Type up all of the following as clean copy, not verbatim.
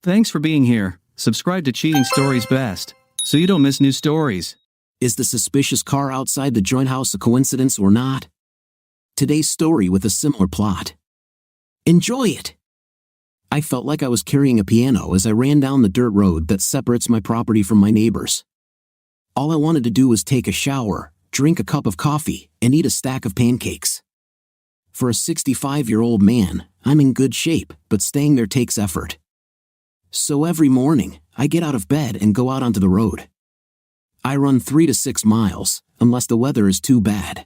Thanks for being here. Subscribe to Cheating Stories Best, so you don't miss new stories. Is the suspicious car outside the joint house a coincidence or not? Today's story with a similar plot. Enjoy it! I felt like I was carrying a piano as I ran down the dirt road that separates my property from my neighbors. All I wanted to do was take a shower, drink a cup of coffee, and eat a stack of pancakes. For a 65-year-old man, I'm in good shape, but staying there takes effort. So every morning, I get out of bed and go out onto the road. I run 3 to 6 miles, unless the weather is too bad.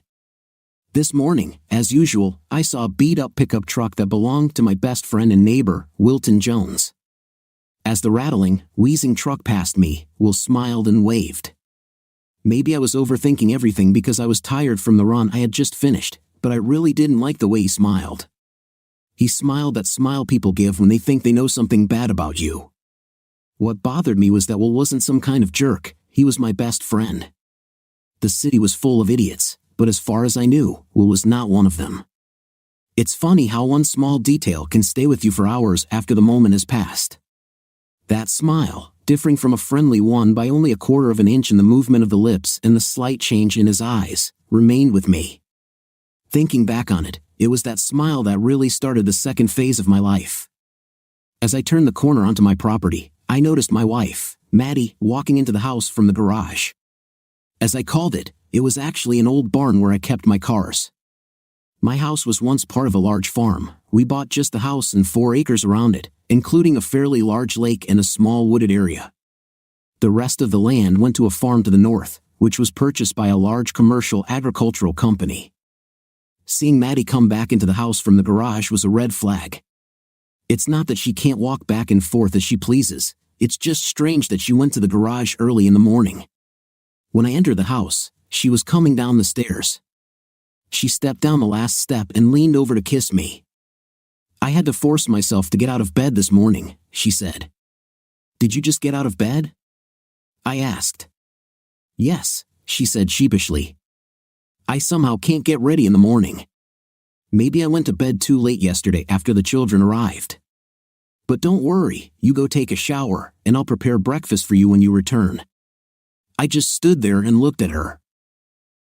This morning, as usual, I saw a beat-up pickup truck that belonged to my best friend and neighbor, Wilton Jones. As the rattling, wheezing truck passed me, Will smiled and waved. Maybe I was overthinking everything because I was tired from the run I had just finished, but I really didn't like the way he smiled. He smiled that smile people give when they think they know something bad about you. What bothered me was that Will wasn't some kind of jerk, he was my best friend. The city was full of idiots, but as far as I knew, Will was not one of them. It's funny how one small detail can stay with you for hours after the moment has passed. That smile, differing from a friendly one by only 1/4 of an inch in the movement of the lips and the slight change in his eyes, remained with me. Thinking back on it, it was that smile that really started the second phase of my life. As I turned the corner onto my property, I noticed my wife, Maddie, walking into the house from the garage. As I called it, it was actually an old barn where I kept my cars. My house was once part of a large farm. We bought just the house and 4 acres around it, including a fairly large lake and a small wooded area. The rest of the land went to a farm to the north, which was purchased by a large commercial agricultural company. Seeing Maddie come back into the house from the garage was a red flag. It's not that she can't walk back and forth as she pleases, it's just strange that she went to the garage early in the morning. When I entered the house, she was coming down the stairs. She stepped down the last step and leaned over to kiss me. "I had to force myself to get out of bed this morning," she said. "Did you just get out of bed?" I asked. "Yes," she said sheepishly. "I somehow can't get ready in the morning. Maybe I went to bed too late yesterday after the children arrived. But don't worry, you go take a shower, and I'll prepare breakfast for you when you return." I just stood there and looked at her.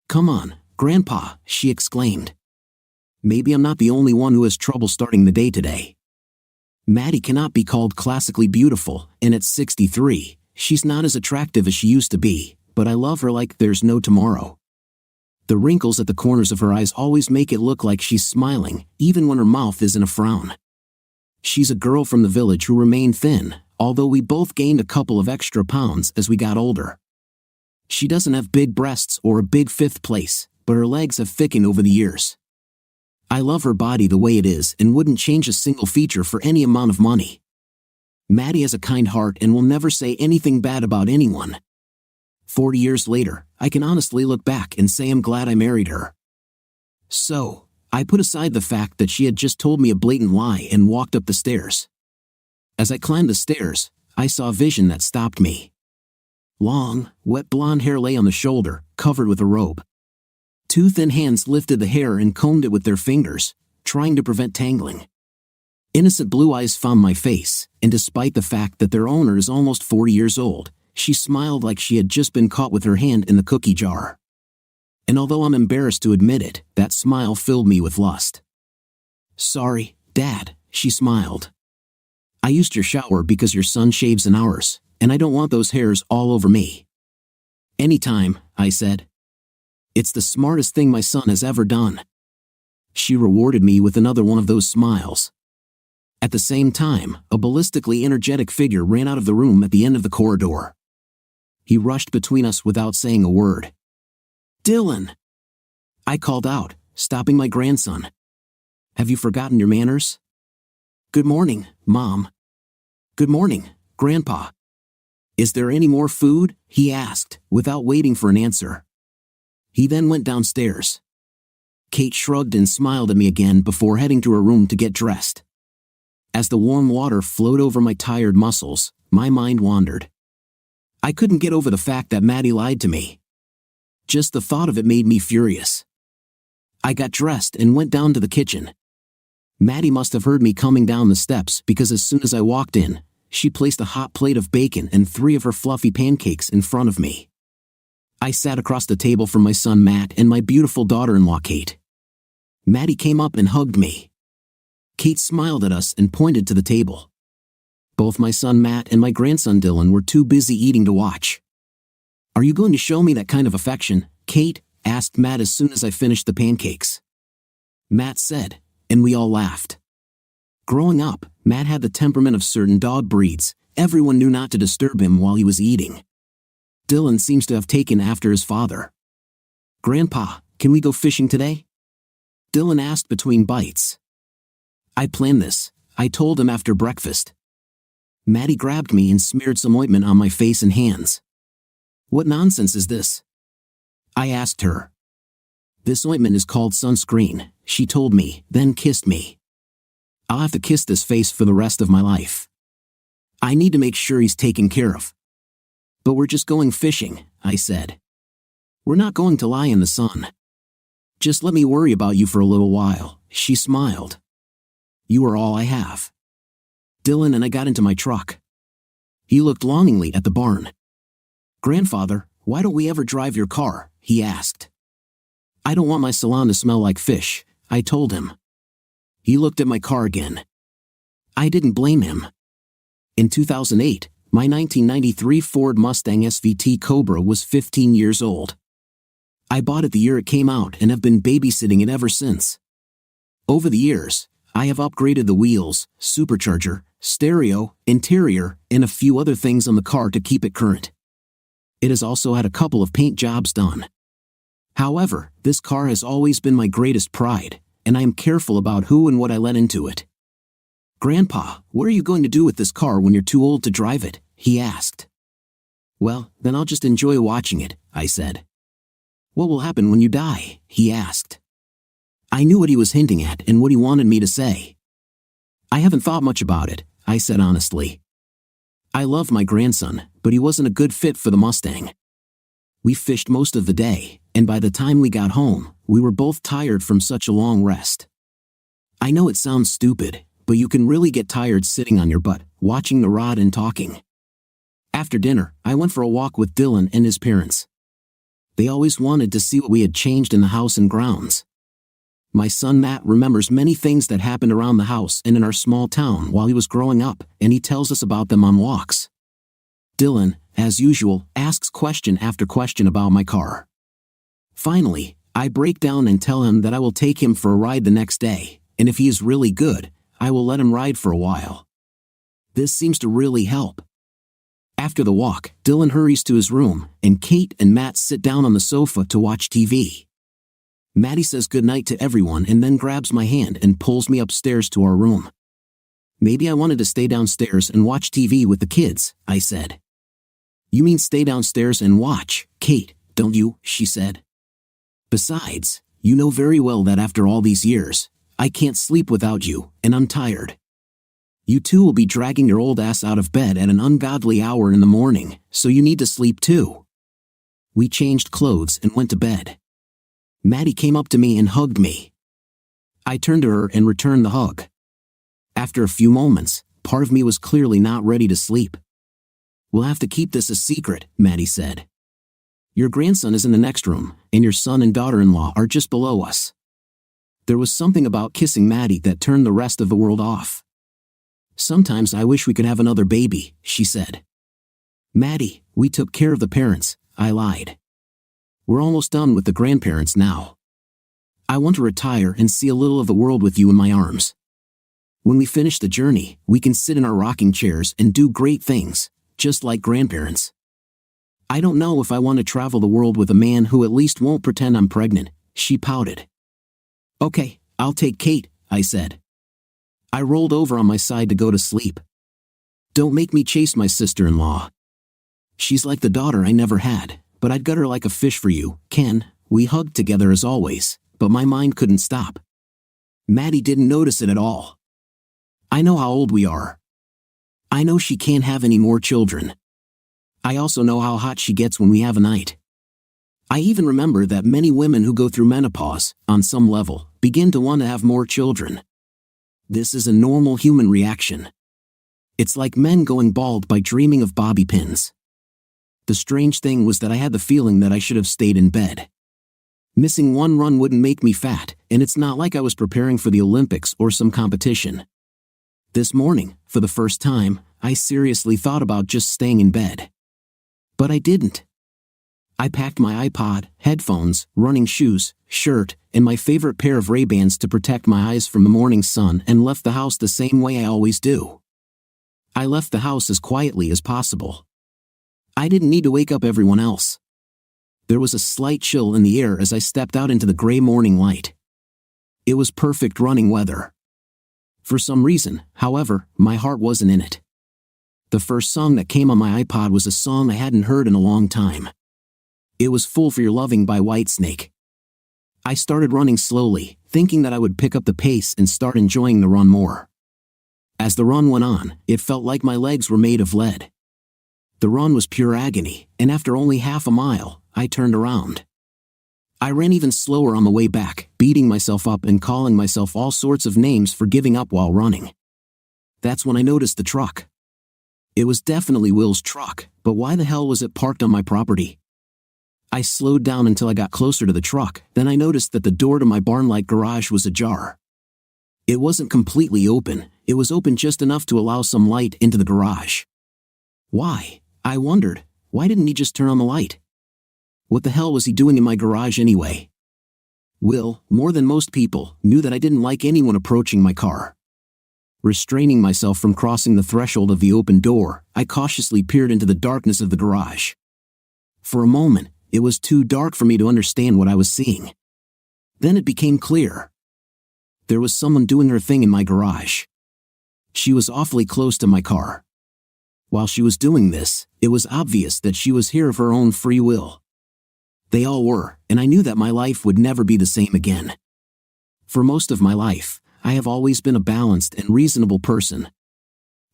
"Come on, Grandpa," she exclaimed. Maybe I'm not the only one who has trouble starting the day today. Maddie cannot be called classically beautiful, and at 63, she's not as attractive as she used to be, but I love her like there's no tomorrow. The wrinkles at the corners of her eyes always make it look like she's smiling, even when her mouth is in a frown. She's a girl from the village who remained thin, although we both gained a couple of extra pounds as we got older. She doesn't have big breasts or a big fifth place, but her legs have thickened over the years. I love her body the way it is and wouldn't change a single feature for any amount of money. Maddie has a kind heart and will never say anything bad about anyone. 40 years later, I can honestly look back and say I'm glad I married her. So, I put aside the fact that she had just told me a blatant lie and walked up the stairs. As I climbed the stairs, I saw a vision that stopped me. Long, wet blonde hair lay on the shoulder, covered with a robe. 2 thin hands lifted the hair and combed it with their fingers, trying to prevent tangling. Innocent blue eyes found my face, and despite the fact that their owner is almost 40 years old, she smiled like she had just been caught with her hand in the cookie jar. And although I'm embarrassed to admit it, that smile filled me with lust. "Sorry, Dad," she smiled. "I used your shower because your son shaves in ours, and I don't want those hairs all over me." "Anytime," I said. "It's the smartest thing my son has ever done." She rewarded me with another one of those smiles. At the same time, a ballistically energetic figure ran out of the room at the end of the corridor. He rushed between us without saying a word. "Dylan!" I called out, stopping my grandson. "Have you forgotten your manners?" "Good morning, Mom." "Good morning, Grandpa." "Is there any more food?" he asked, without waiting for an answer. He then went downstairs. Kate shrugged and smiled at me again before heading to her room to get dressed. As the warm water flowed over my tired muscles, my mind wandered. I couldn't get over the fact that Maddie lied to me. Just the thought of it made me furious. I got dressed and went down to the kitchen. Maddie must have heard me coming down the steps because as soon as I walked in, she placed a hot plate of bacon and 3 of her fluffy pancakes in front of me. I sat across the table from my son Matt and my beautiful daughter-in-law Kate. Maddie came up and hugged me. Kate smiled at us and pointed to the table. Both my son Matt and my grandson Dylan were too busy eating to watch. "Are you going to show me that kind of affection, Kate?" asked Matt as soon as I finished the pancakes. Matt said, and we all laughed. Growing up, Matt had the temperament of certain dog breeds. Everyone knew not to disturb him while he was eating. Dylan seems to have taken after his father. "Grandpa, can we go fishing today?" Dylan asked between bites. "I planned this," I told him after breakfast. Maddie grabbed me and smeared some ointment on my face and hands. "What nonsense is this?" I asked her. "This ointment is called sunscreen," she told me, then kissed me. "I'll have to kiss this face for the rest of my life. I need to make sure he's taken care of." "But we're just going fishing," I said. "We're not going to lie in the sun. Just let me worry about you for a little while," she smiled. "You are all I have." Dylan and I got into my truck. He looked longingly at the barn. "Grandfather, why don't we ever drive your car?" he asked. "I don't want my salon to smell like fish," I told him. He looked at my car again. I didn't blame him. In 2008, my 1993 Ford Mustang SVT Cobra was 15 years old. I bought it the year it came out and have been babysitting it ever since. Over the years, I have upgraded the wheels, supercharger, stereo, interior, and a few other things on the car to keep it current. It has also had a couple of paint jobs done. However, this car has always been my greatest pride, and I am careful about who and what I let into it. "Grandpa, what are you going to do with this car when you're too old to drive it?" he asked. "Well, then I'll just enjoy watching it," I said. "What will happen when you die?" he asked. I knew what he was hinting at and what he wanted me to say. "I haven't thought much about it," I said honestly. I love my grandson, but he wasn't a good fit for the Mustang. We fished most of the day, and by the time we got home, we were both tired from such a long rest. I know it sounds stupid, but you can really get tired sitting on your butt, watching the rod and talking. After dinner, I went for a walk with Dylan and his parents. They always wanted to see what we had changed in the house and grounds. My son Matt remembers many things that happened around the house and in our small town while he was growing up, and he tells us about them on walks. Dylan, as usual, asks question after question about my car. Finally, I break down and tell him that I will take him for a ride the next day, and if he is really good, I will let him ride for a while. This seems to really help. After the walk, Dylan hurries to his room, and Kate and Matt sit down on the sofa to watch TV. Maddie says goodnight to everyone and then grabs my hand and pulls me upstairs to our room. "Maybe I wanted to stay downstairs and watch TV with the kids," I said. "You mean stay downstairs and watch, Kate, don't you?" she said. "Besides, you know very well that after all these years, I can't sleep without you, and I'm tired. You two will be dragging your old ass out of bed at an ungodly hour in the morning, so you need to sleep too." We changed clothes and went to bed. Maddie came up to me and hugged me. I turned to her and returned the hug. After a few moments, part of me was clearly not ready to sleep. "We'll have to keep this a secret," Maddie said. "Your grandson is in the next room, and your son and daughter-in-law are just below us." There was something about kissing Maddie that turned the rest of the world off. "Sometimes I wish we could have another baby," she said. "Maddie, we took care of the parents," I lied. "We're almost done with the grandparents now. I want to retire and see a little of the world with you in my arms. When we finish the journey, we can sit in our rocking chairs and do great things, just like grandparents. I don't know if I want to travel the world with a man who at least won't pretend I'm pregnant," she pouted. "Okay, I'll take Kate," I said. I rolled over on my side to go to sleep. "Don't make me chase my sister-in-law. She's like the daughter I never had, but I'd gut her like a fish for you, Ken." We hugged together as always, but my mind couldn't stop. Maddie didn't notice it at all. I know how old we are. I know she can't have any more children. I also know how hot she gets when we have a night. I even remember that many women who go through menopause, on some level, begin to want to have more children. This is a normal human reaction. It's like men going bald by dreaming of bobby pins. The strange thing was that I had the feeling that I should have stayed in bed. Missing one run wouldn't make me fat, and it's not like I was preparing for the Olympics or some competition. This morning, for the first time, I seriously thought about just staying in bed. But I didn't. I packed my iPod, headphones, running shoes, shirt, and my favorite pair of Ray-Bans to protect my eyes from the morning sun and left the house the same way I always do. I left the house as quietly as possible. I didn't need to wake up everyone else. There was a slight chill in the air as I stepped out into the gray morning light. It was perfect running weather. For some reason, however, my heart wasn't in it. The first song that came on my iPod was a song I hadn't heard in a long time. It was Fool for Your Loving by Whitesnake. I started running slowly, thinking that I would pick up the pace and start enjoying the run more. As the run went on, it felt like my legs were made of lead. The run was pure agony, and after only half a mile, I turned around. I ran even slower on the way back, beating myself up and calling myself all sorts of names for giving up while running. That's when I noticed the truck. It was definitely Will's truck, but why the hell was it parked on my property? I slowed down until I got closer to the truck, then I noticed that the door to my barn-like garage was ajar. It wasn't completely open, it was open just enough to allow some light into the garage. Why? I wondered, why didn't he just turn on the light? What the hell was he doing in my garage anyway? Will, more than most people, knew that I didn't like anyone approaching my car. Restraining myself from crossing the threshold of the open door, I cautiously peered into the darkness of the garage. For a moment, it was too dark for me to understand what I was seeing. Then it became clear. There was someone doing her thing in my garage. She was awfully close to my car. While she was doing this, it was obvious that she was here of her own free will. They all were, and I knew that my life would never be the same again. For most of my life, I have always been a balanced and reasonable person.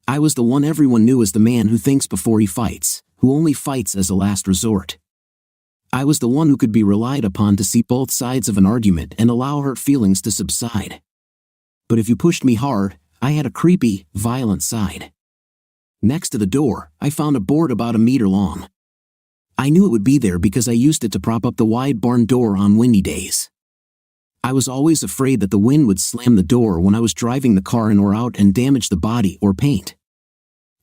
I was the one everyone knew as the man who thinks before he fights, who only fights as a last resort. I was the one who could be relied upon to see both sides of an argument and allow hurt feelings to subside. But if you pushed me hard, I had a creepy, violent side. Next to the door, I found a board about a meter long. I knew it would be there because I used it to prop up the wide barn door on windy days. I was always afraid that the wind would slam the door when I was driving the car in or out and damage the body or paint.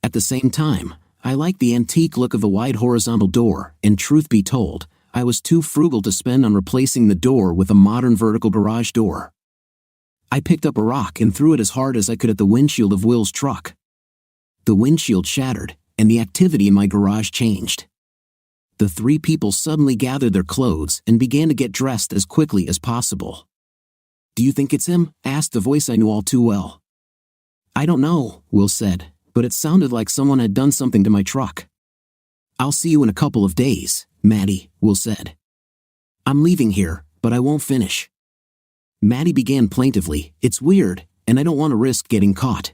At the same time, I liked the antique look of the wide horizontal door, and truth be told, I was too frugal to spend on replacing the door with a modern vertical garage door. I picked up a rock and threw it as hard as I could at the windshield of Will's truck. The windshield shattered, and the activity in my garage changed. The three people suddenly gathered their clothes and began to get dressed as quickly as possible. "Do you think it's him?" asked a voice I knew all too well. "I don't know," Will said, "but it sounded like someone had done something to my truck." "I'll see you in a couple of days, Maddie," Will said. "I'm leaving here, but I won't finish." Maddie began plaintively, "It's weird, and I don't want to risk getting caught."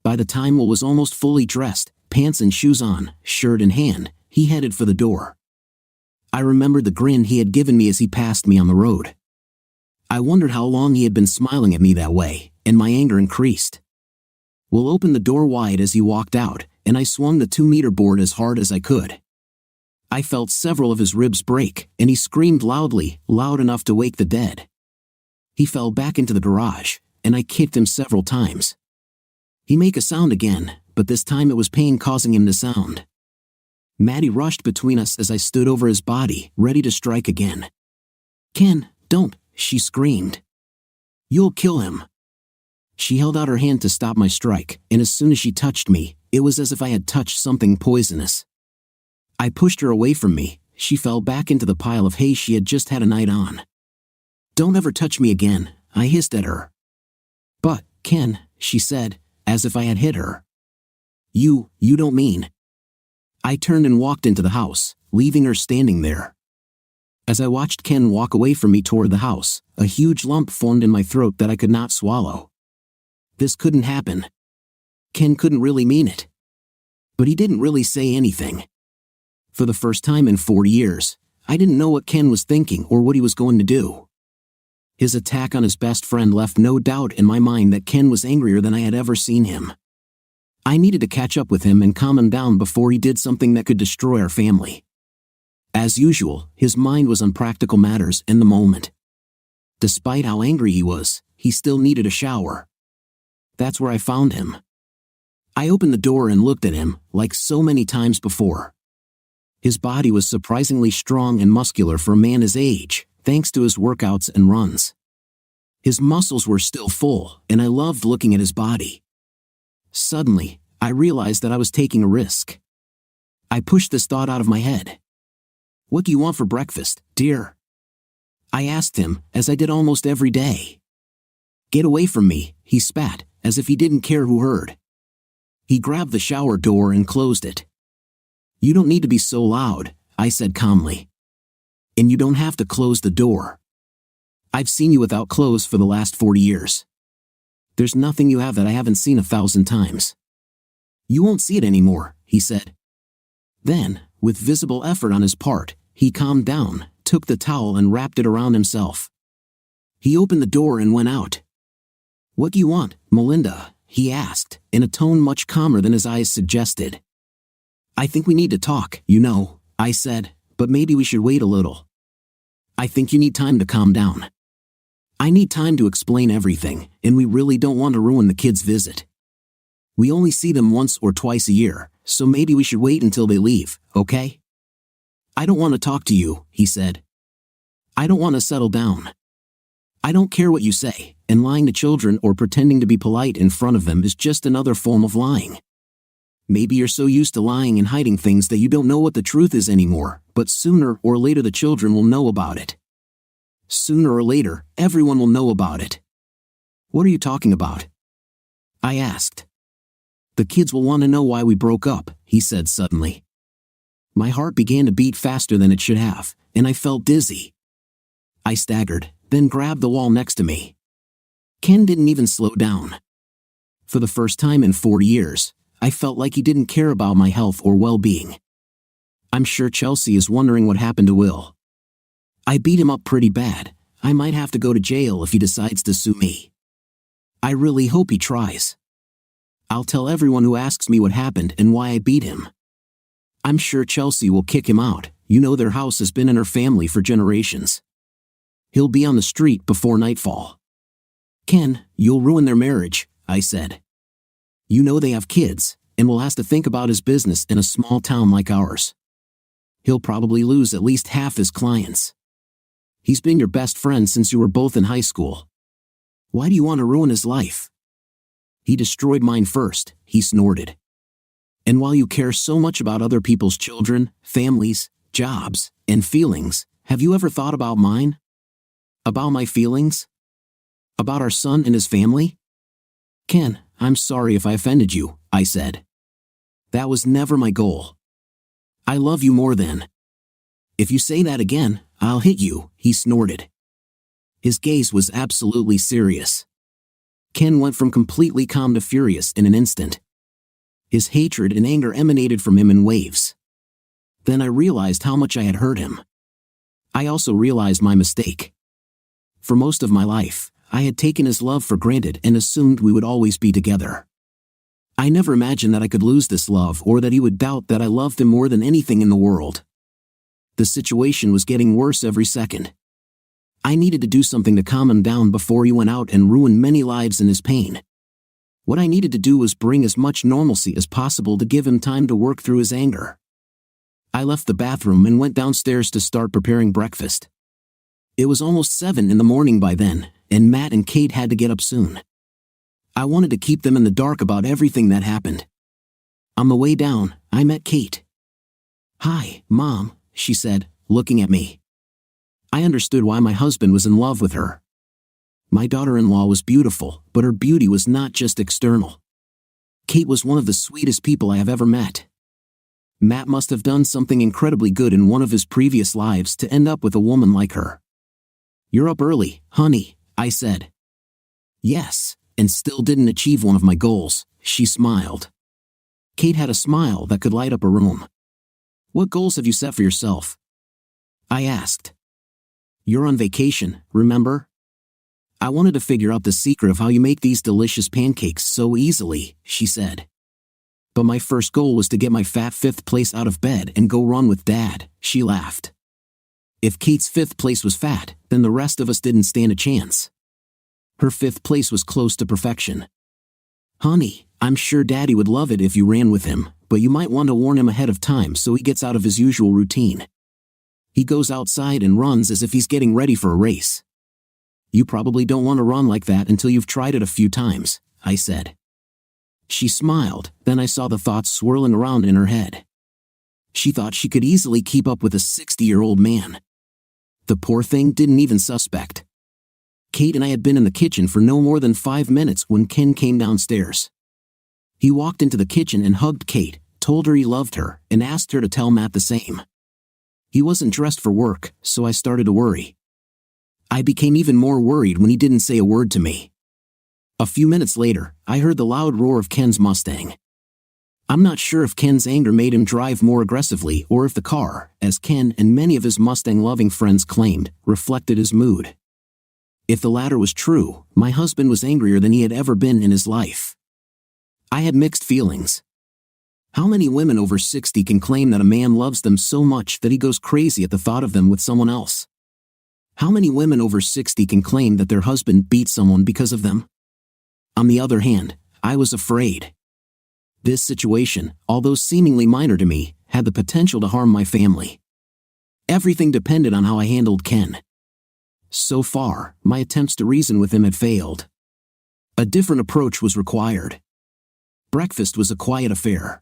By the time Will was almost fully dressed, pants and shoes on, shirt in hand, he headed for the door. I remembered the grin he had given me as he passed me on the road. I wondered how long he had been smiling at me that way, and my anger increased. Will opened the door wide as he walked out, and I swung the 2-meter board as hard as I could. I felt several of his ribs break, and he screamed loudly, loud enough to wake the dead. He fell back into the garage, and I kicked him several times. He made a sound again, but this time it was pain causing him to sound. Maddie rushed between us as I stood over his body, ready to strike again. "Ken, don't," she screamed. "You'll kill him." She held out her hand to stop my strike, and as soon as she touched me, it was as if I had touched something poisonous. I pushed her away from me. She fell back into the pile of hay she had just had a night on. "Don't ever touch me again," I hissed at her. "But, Ken," she said, as if I had hit her. You don't mean." I turned and walked into the house, leaving her standing there. As I watched Ken walk away from me toward the house, a huge lump formed in my throat that I could not swallow. This couldn't happen. Ken couldn't really mean it. But he didn't really say anything. For the first time in 4 years, I didn't know what Ken was thinking or what he was going to do. His attack on his best friend left no doubt in my mind that Ken was angrier than I had ever seen him. I needed to catch up with him and calm him down before he did something that could destroy our family. As usual, his mind was on practical matters in the moment. Despite how angry he was, he still needed a shower. That's where I found him. I opened the door and looked at him, like so many times before. His body was surprisingly strong and muscular for a man his age, thanks to his workouts and runs. His muscles were still full, and I loved looking at his body. Suddenly, I realized that I was taking a risk. I pushed this thought out of my head. "What do you want for breakfast, dear?" I asked him, as I did almost every day. "Get away from me," he spat, as if he didn't care who heard. He grabbed the shower door and closed it. "You don't need to be so loud," I said calmly. "And you don't have to close the door. I've seen you without clothes for the last 40 years. There's nothing you have that I haven't seen 1,000 times. You won't see it anymore," he said. Then, with visible effort on his part, he calmed down, took the towel and wrapped it around himself. He opened the door and went out. "What do you want, Melinda?" he asked, in a tone much calmer than his eyes suggested. "I think we need to talk, I said, "but maybe we should wait a little. I think you need time to calm down. I need time to explain everything, and we really don't want to ruin the kids' visit. We only see them once or twice a year, so maybe we should wait until they leave, okay?" "I don't want to talk to you," he said. "I don't want to settle down. I don't care what you say, and lying to children or pretending to be polite in front of them is just another form of lying. Maybe you're so used to lying and hiding things that you don't know what the truth is anymore, but sooner or later the children will know about it. Sooner or later, everyone will know about it." "What are you talking about?" I asked. "The kids will want to know why we broke up," he said suddenly. My heart began to beat faster than it should have, and I felt dizzy. I staggered, then grabbed the wall next to me. Ken didn't even slow down. For the first time in 40 years, I felt like he didn't care about my health or well-being. "I'm sure Chelsea is wondering what happened to Will. I beat him up pretty bad. I might have to go to jail if he decides to sue me. I really hope he tries. I'll tell everyone who asks me what happened and why I beat him. I'm sure Chelsea will kick him out. Their house has been in her family for generations. He'll be on the street before nightfall." "Ken, you'll ruin their marriage," I said. They have kids, and will have to think about his business in a small town like ours. He'll probably lose at least half his clients. He's been your best friend since you were both in high school. Why do you want to ruin his life?" "He destroyed mine first," he snorted. "And while you care so much about other people's children, families, jobs, and feelings, have you ever thought about mine? About my feelings? About our son and his family?" "Ken, I'm sorry if I offended you," I said. "That was never my goal. I love you more than—" "If you say that again, I'll hit you," he snorted. His gaze was absolutely serious. Ken went from completely calm to furious in an instant. His hatred and anger emanated from him in waves. Then I realized how much I had hurt him. I also realized my mistake. For most of my life, I had taken his love for granted and assumed we would always be together. I never imagined that I could lose this love or that he would doubt that I loved him more than anything in the world. The situation was getting worse every second. I needed to do something to calm him down before he went out and ruined many lives in his pain. What I needed to do was bring as much normalcy as possible to give him time to work through his anger. I left the bathroom and went downstairs to start preparing breakfast. It was almost 7 in the morning by then, and Matt and Kate had to get up soon. I wanted to keep them in the dark about everything that happened. On the way down, I met Kate. "Hi, Mom," she said, looking at me. I understood why my husband was in love with her. My daughter-in-law was beautiful, but her beauty was not just external. Kate was one of the sweetest people I have ever met. Matt must have done something incredibly good in one of his previous lives to end up with a woman like her. "You're up early, honey," I said. "Yes, and still didn't achieve one of my goals," she smiled. Kate had a smile that could light up a room. "What goals have you set for yourself?" I asked. "You're on vacation, remember? I wanted to figure out the secret of how you make these delicious pancakes so easily," she said. but my first goal was to get my fat fifth place out of bed and go run with Dad, she laughed. If Kate's fifth place was fat, then the rest of us didn't stand a chance. Her fifth place was close to perfection. Honey, I'm sure Daddy would love it if you ran with him, but you might want to warn him ahead of time so he gets out of his usual routine. He goes outside and runs as if he's getting ready for a race. You probably don't want to run like that until you've tried it a few times, I said. She smiled, then I saw the thoughts swirling around in her head. She thought she could easily keep up with a 60-year-old man. The poor thing didn't even suspect. Kate and I had been in the kitchen for no more than 5 minutes when Ken came downstairs. He walked into the kitchen and hugged Kate, told her he loved her, and asked her to tell Matt the same. He wasn't dressed for work, so I started to worry. I became even more worried when he didn't say a word to me. A few minutes later, I heard the loud roar of Ken's Mustang. I'm not sure if Ken's anger made him drive more aggressively or if the car, as Ken and many of his Mustang-loving friends claimed, reflected his mood. If the latter was true, my husband was angrier than he had ever been in his life. I had mixed feelings. How many women over 60 can claim that a man loves them so much that he goes crazy at the thought of them with someone else? How many women over 60 can claim that their husband beat someone because of them? On the other hand, I was afraid. This situation, although seemingly minor to me, had the potential to harm my family. Everything depended on how I handled Ken. So far, my attempts to reason with him had failed. A different approach was required. Breakfast was a quiet affair.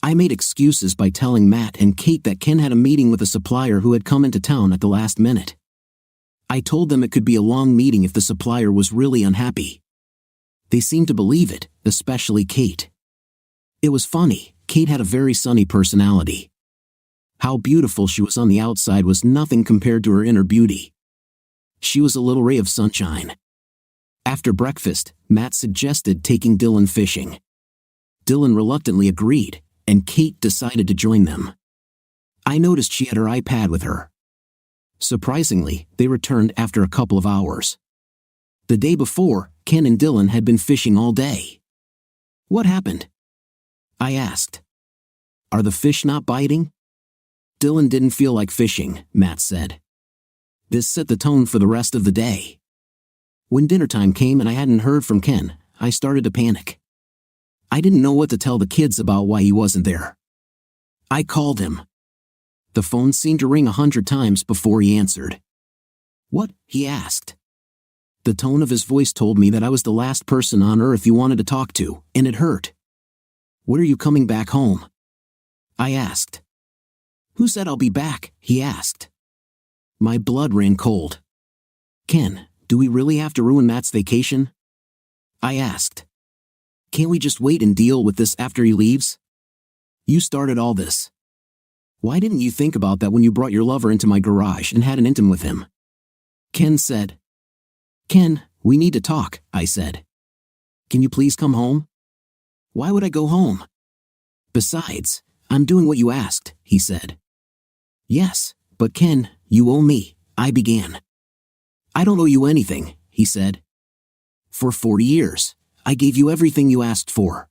I made excuses by telling Matt and Kate that Ken had a meeting with a supplier who had come into town at the last minute. I told them it could be a long meeting if the supplier was really unhappy. They seemed to believe it, especially Kate. It was funny, Kate had a very sunny personality. How beautiful she was on the outside was nothing compared to her inner beauty. She was a little ray of sunshine. After breakfast, Matt suggested taking Dylan fishing. Dylan reluctantly agreed, and Kate decided to join them. I noticed she had her iPad with her. Surprisingly, they returned after a couple of hours. The day before, Ken and Dylan had been fishing all day. What happened? I asked. Are the fish not biting? Dylan didn't feel like fishing, Matt said. This set the tone for the rest of the day. When dinner time came and I hadn't heard from Ken, I started to panic. I didn't know what to tell the kids about why he wasn't there. I called him. The phone seemed to ring 100 times before he answered. What? He asked. The tone of his voice told me that I was the last person on earth he wanted to talk to, and it hurt. When are you coming back home? I asked. Who said I'll be back? He asked. My blood ran cold. Ken, do we really have to ruin Matt's vacation? I asked. Can't we just wait and deal with this after he leaves? You started all this. Why didn't you think about that when you brought your lover into my garage and had an intim with him? Ken said. Ken, we need to talk, I said. Can you please come home? Why would I go home? Besides, I'm doing what you asked, he said. Yes, but Ken, you owe me, I began. I don't owe you anything, he said. For 40 years, I gave you everything you asked for.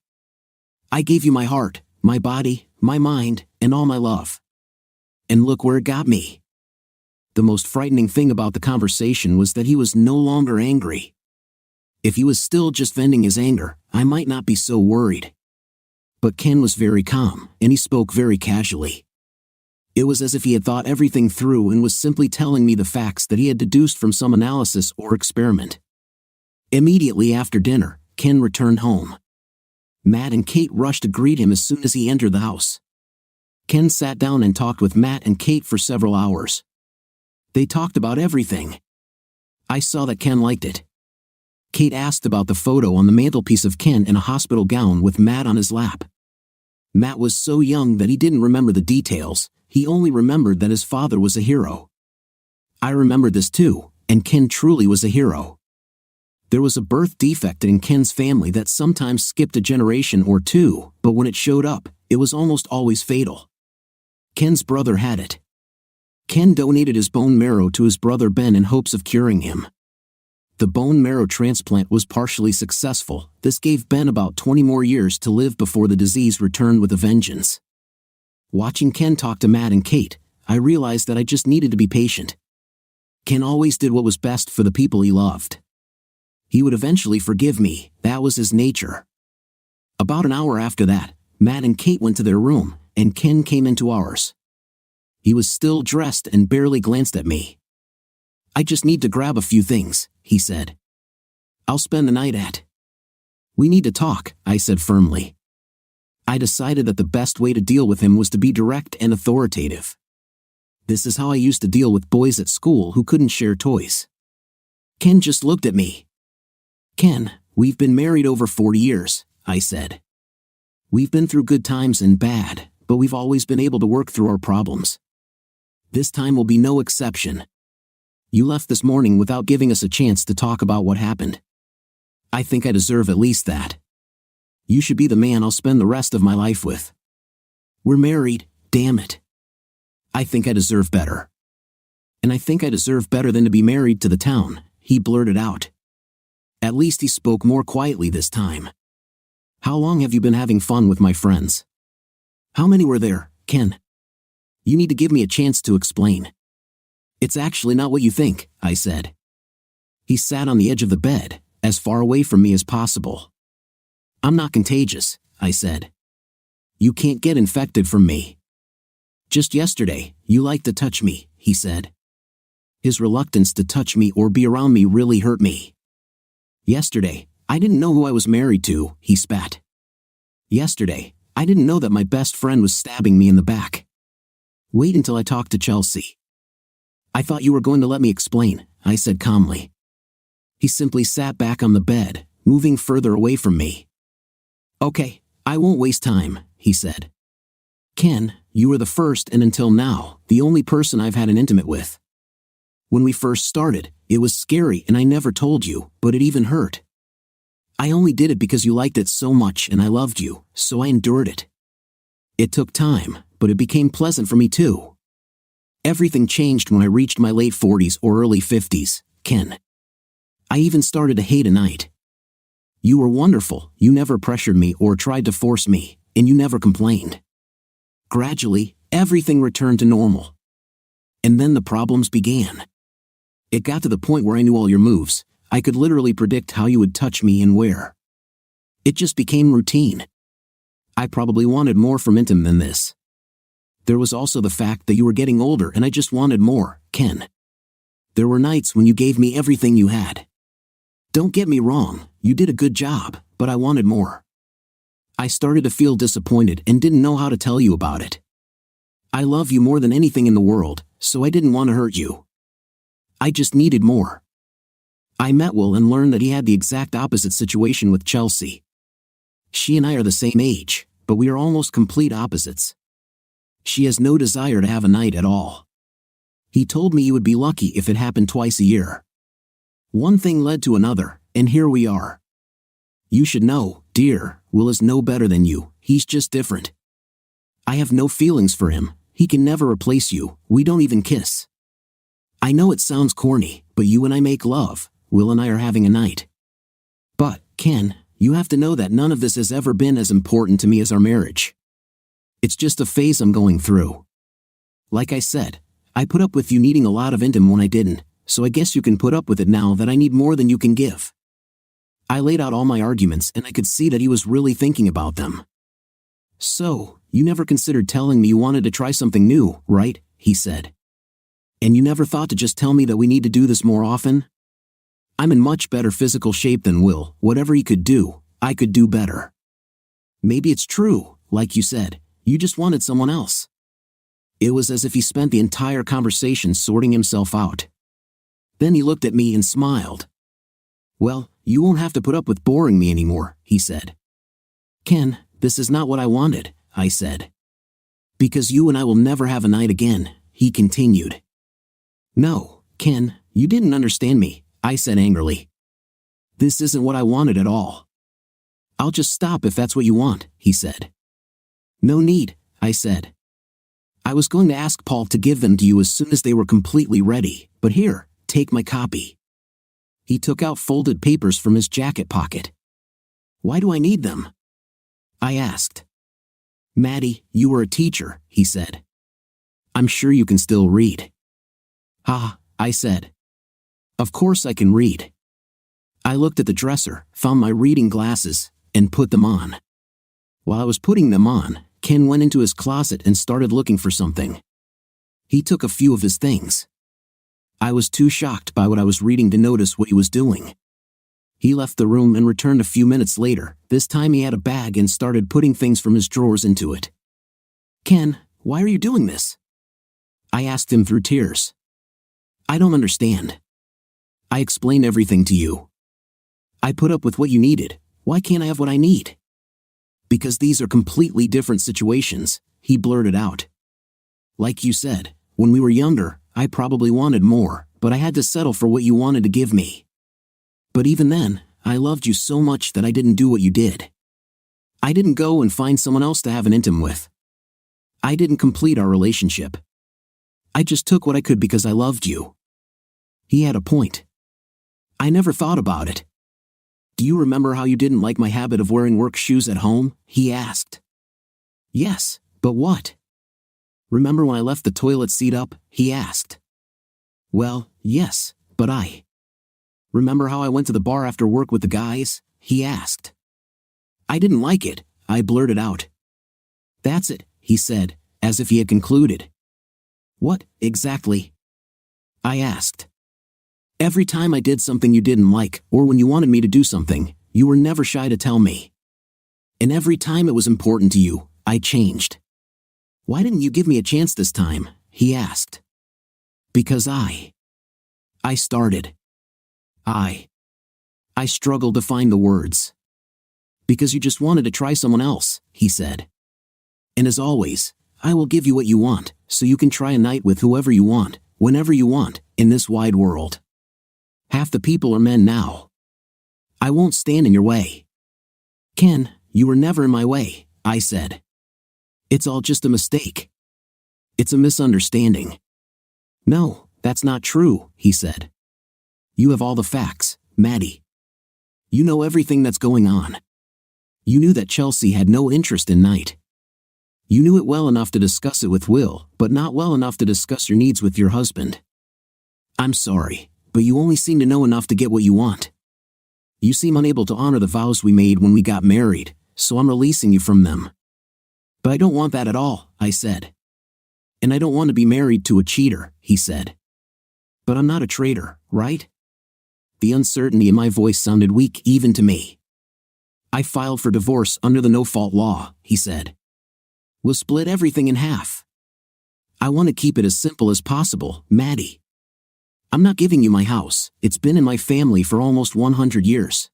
I gave you my heart, my body, my mind, and all my love. And look where it got me. The most frightening thing about the conversation was that he was no longer angry. If he was still just venting his anger, I might not be so worried. But Ken was very calm, and he spoke very casually. It was as if he had thought everything through and was simply telling me the facts that he had deduced from some analysis or experiment. Immediately after dinner, Ken returned home. Matt and Kate rushed to greet him as soon as he entered the house. Ken sat down and talked with Matt and Kate for several hours. They talked about everything. I saw that Ken liked it. Kate asked about the photo on the mantelpiece of Ken in a hospital gown with Matt on his lap. Matt was so young that he didn't remember the details, he only remembered that his father was a hero. I remembered this too, and Ken truly was a hero. There was a birth defect in Ken's family that sometimes skipped a generation or two, but when it showed up, it was almost always fatal. Ken's brother had it. Ken donated his bone marrow to his brother Ben in hopes of curing him. The bone marrow transplant was partially successful. This gave Ben about 20 more years to live before the disease returned with a vengeance. Watching Ken talk to Matt and Kate, I realized that I just needed to be patient. Ken always did what was best for the people he loved. He would eventually forgive me, that was his nature. About an hour after that, Matt and Kate went to their room, and Ken came into ours. He was still dressed and barely glanced at me. "I just need to grab a few things," he said. "I'll spend the night at." "We need to talk," I said firmly. I decided that the best way to deal with him was to be direct and authoritative. This is how I used to deal with boys at school who couldn't share toys. Ken just looked at me. "Ken, we've been married over 40 years, I said. "We've been through good times and bad, but we've always been able to work through our problems. This time will be no exception. You left this morning without giving us a chance to talk about what happened. I think I deserve at least that. You should be the man I'll spend the rest of my life with. We're married, damn it. I think I deserve better. And I think I deserve better than to be married to the town," he blurted out. At least he spoke more quietly this time. "How long have you been having fun with my friends?" "How many were there, Ken?" "You need to give me a chance to explain." "It's actually not what you think," I said. He sat on the edge of the bed, as far away from me as possible. "I'm not contagious," I said. "You can't get infected from me." "Just yesterday, you liked to touch me," he said. His reluctance to touch me or be around me really hurt me. "Yesterday, I didn't know who I was married to," he spat. "Yesterday, I didn't know that my best friend was stabbing me in the back. Wait until I talk to Chelsea." "I thought you were going to let me explain," I said calmly. He simply sat back on the bed, moving further away from me. "Okay, I won't waste time," he said. "Ken, you were the first and until now, the only person I've had an intimate with. When we first started, it was scary and I never told you, but it even hurt. I only did it because you liked it so much and I loved you, so I endured it. It took time, but it became pleasant for me too. Everything changed when I reached my late 40s or early 50s, Ken. I even started to hate a night. You were wonderful, you never pressured me or tried to force me, and you never complained. Gradually, everything returned to normal. And then the problems began. It got to the point where I knew all your moves. I could literally predict how you would touch me and where. It just became routine. I probably wanted more from intim than this. There was also the fact that you were getting older and I just wanted more, Ken. There were nights when you gave me everything you had. Don't get me wrong, you did a good job, but I wanted more. I started to feel disappointed and didn't know how to tell you about it. I love you more than anything in the world, so I didn't want to hurt you. I just needed more. I met Will and learned that he had the exact opposite situation with Chelsea. She and I are the same age, but we are almost complete opposites. She has no desire to have a night at all. He told me you would be lucky if it happened twice a year. One thing led to another, and here we are. You should know, dear, Will is no better than you, he's just different. I have no feelings for him, he can never replace you, we don't even kiss. I know it sounds corny, but you and I make love, Will and I are having a night. But, Ken, you have to know that none of this has ever been as important to me as our marriage. It's just a phase I'm going through. Like I said, I put up with you needing a lot of intim when I didn't, so I guess you can put up with it now that I need more than you can give. I laid out all my arguments and I could see that he was really thinking about them. So, you never considered telling me you wanted to try something new, right? He said. And you never thought to just tell me that we need to do this more often? I'm in much better physical shape than Will, whatever he could do, I could do better. Maybe it's true, like you said, you just wanted someone else. It was as if he spent the entire conversation sorting himself out. Then he looked at me and smiled. Well, you won't have to put up with boring me anymore, he said. Ken, this is not what I wanted, I said. Because you and I will never have a night again, he continued. No, Ken, you didn't understand me, I said angrily. This isn't what I wanted at all. I'll just stop if that's what you want, he said. No need, I said. I was going to ask Paul to give them to you as soon as they were completely ready, but here, take my copy. He took out folded papers from his jacket pocket. Why do I need them? I asked. Maddie, you were a teacher, he said. I'm sure you can still read. Ha, I said. Of course I can read. I looked at the dresser, found my reading glasses, and put them on. While I was putting them on, Ken went into his closet and started looking for something. He took a few of his things. I was too shocked by what I was reading to notice what he was doing. He left the room and returned a few minutes later. This time he had a bag and started putting things from his drawers into it. Ken, why are you doing this? I asked him through tears. I don't understand. I explained everything to you. I put up with what you needed. Why can't I have what I need? Because these are completely different situations, he blurted out. Like you said, when we were younger, I probably wanted more, but I had to settle for what you wanted to give me. But even then, I loved you so much that I didn't do what you did. I didn't go and find someone else to have an intim with. I didn't complete our relationship. I just took what I could because I loved you. He had a point. I never thought about it. Do you remember how you didn't like my habit of wearing work shoes at home? He asked. Yes, but what? Remember when I left the toilet seat up? He asked. Well, yes, but I. Remember how I went to the bar after work with the guys? He asked. I didn't like it, I blurted out. That's it, he said, as if he had concluded. What, exactly? I asked. Every time I did something you didn't like, or when you wanted me to do something, you were never shy to tell me. And every time it was important to you, I changed. Why didn't you give me a chance this time? He asked. Because I started. I struggled to find the words. Because you just wanted to try someone else, he said. And as always, I will give you what you want, so you can try a night with whoever you want, whenever you want, in this wide world. Half the people are men now. I won't stand in your way. Ken, you were never in my way, I said. It's all just a mistake. It's a misunderstanding. No, that's not true, he said. You have all the facts, Maddie. You know everything that's going on. You knew that Chelsea had no interest in Knight. You knew it well enough to discuss it with Will, but not well enough to discuss your needs with your husband. I'm sorry, but you only seem to know enough to get what you want. You seem unable to honor the vows we made when we got married, so I'm releasing you from them. But I don't want that at all, I said. And I don't want to be married to a cheater, he said. But I'm not a traitor, right? The uncertainty in my voice sounded weak even to me. I filed for divorce under the no-fault law, he said. We'll split everything in half. I want to keep it as simple as possible, Maddie. I'm not giving you my house. It's been in my family for almost 100 years.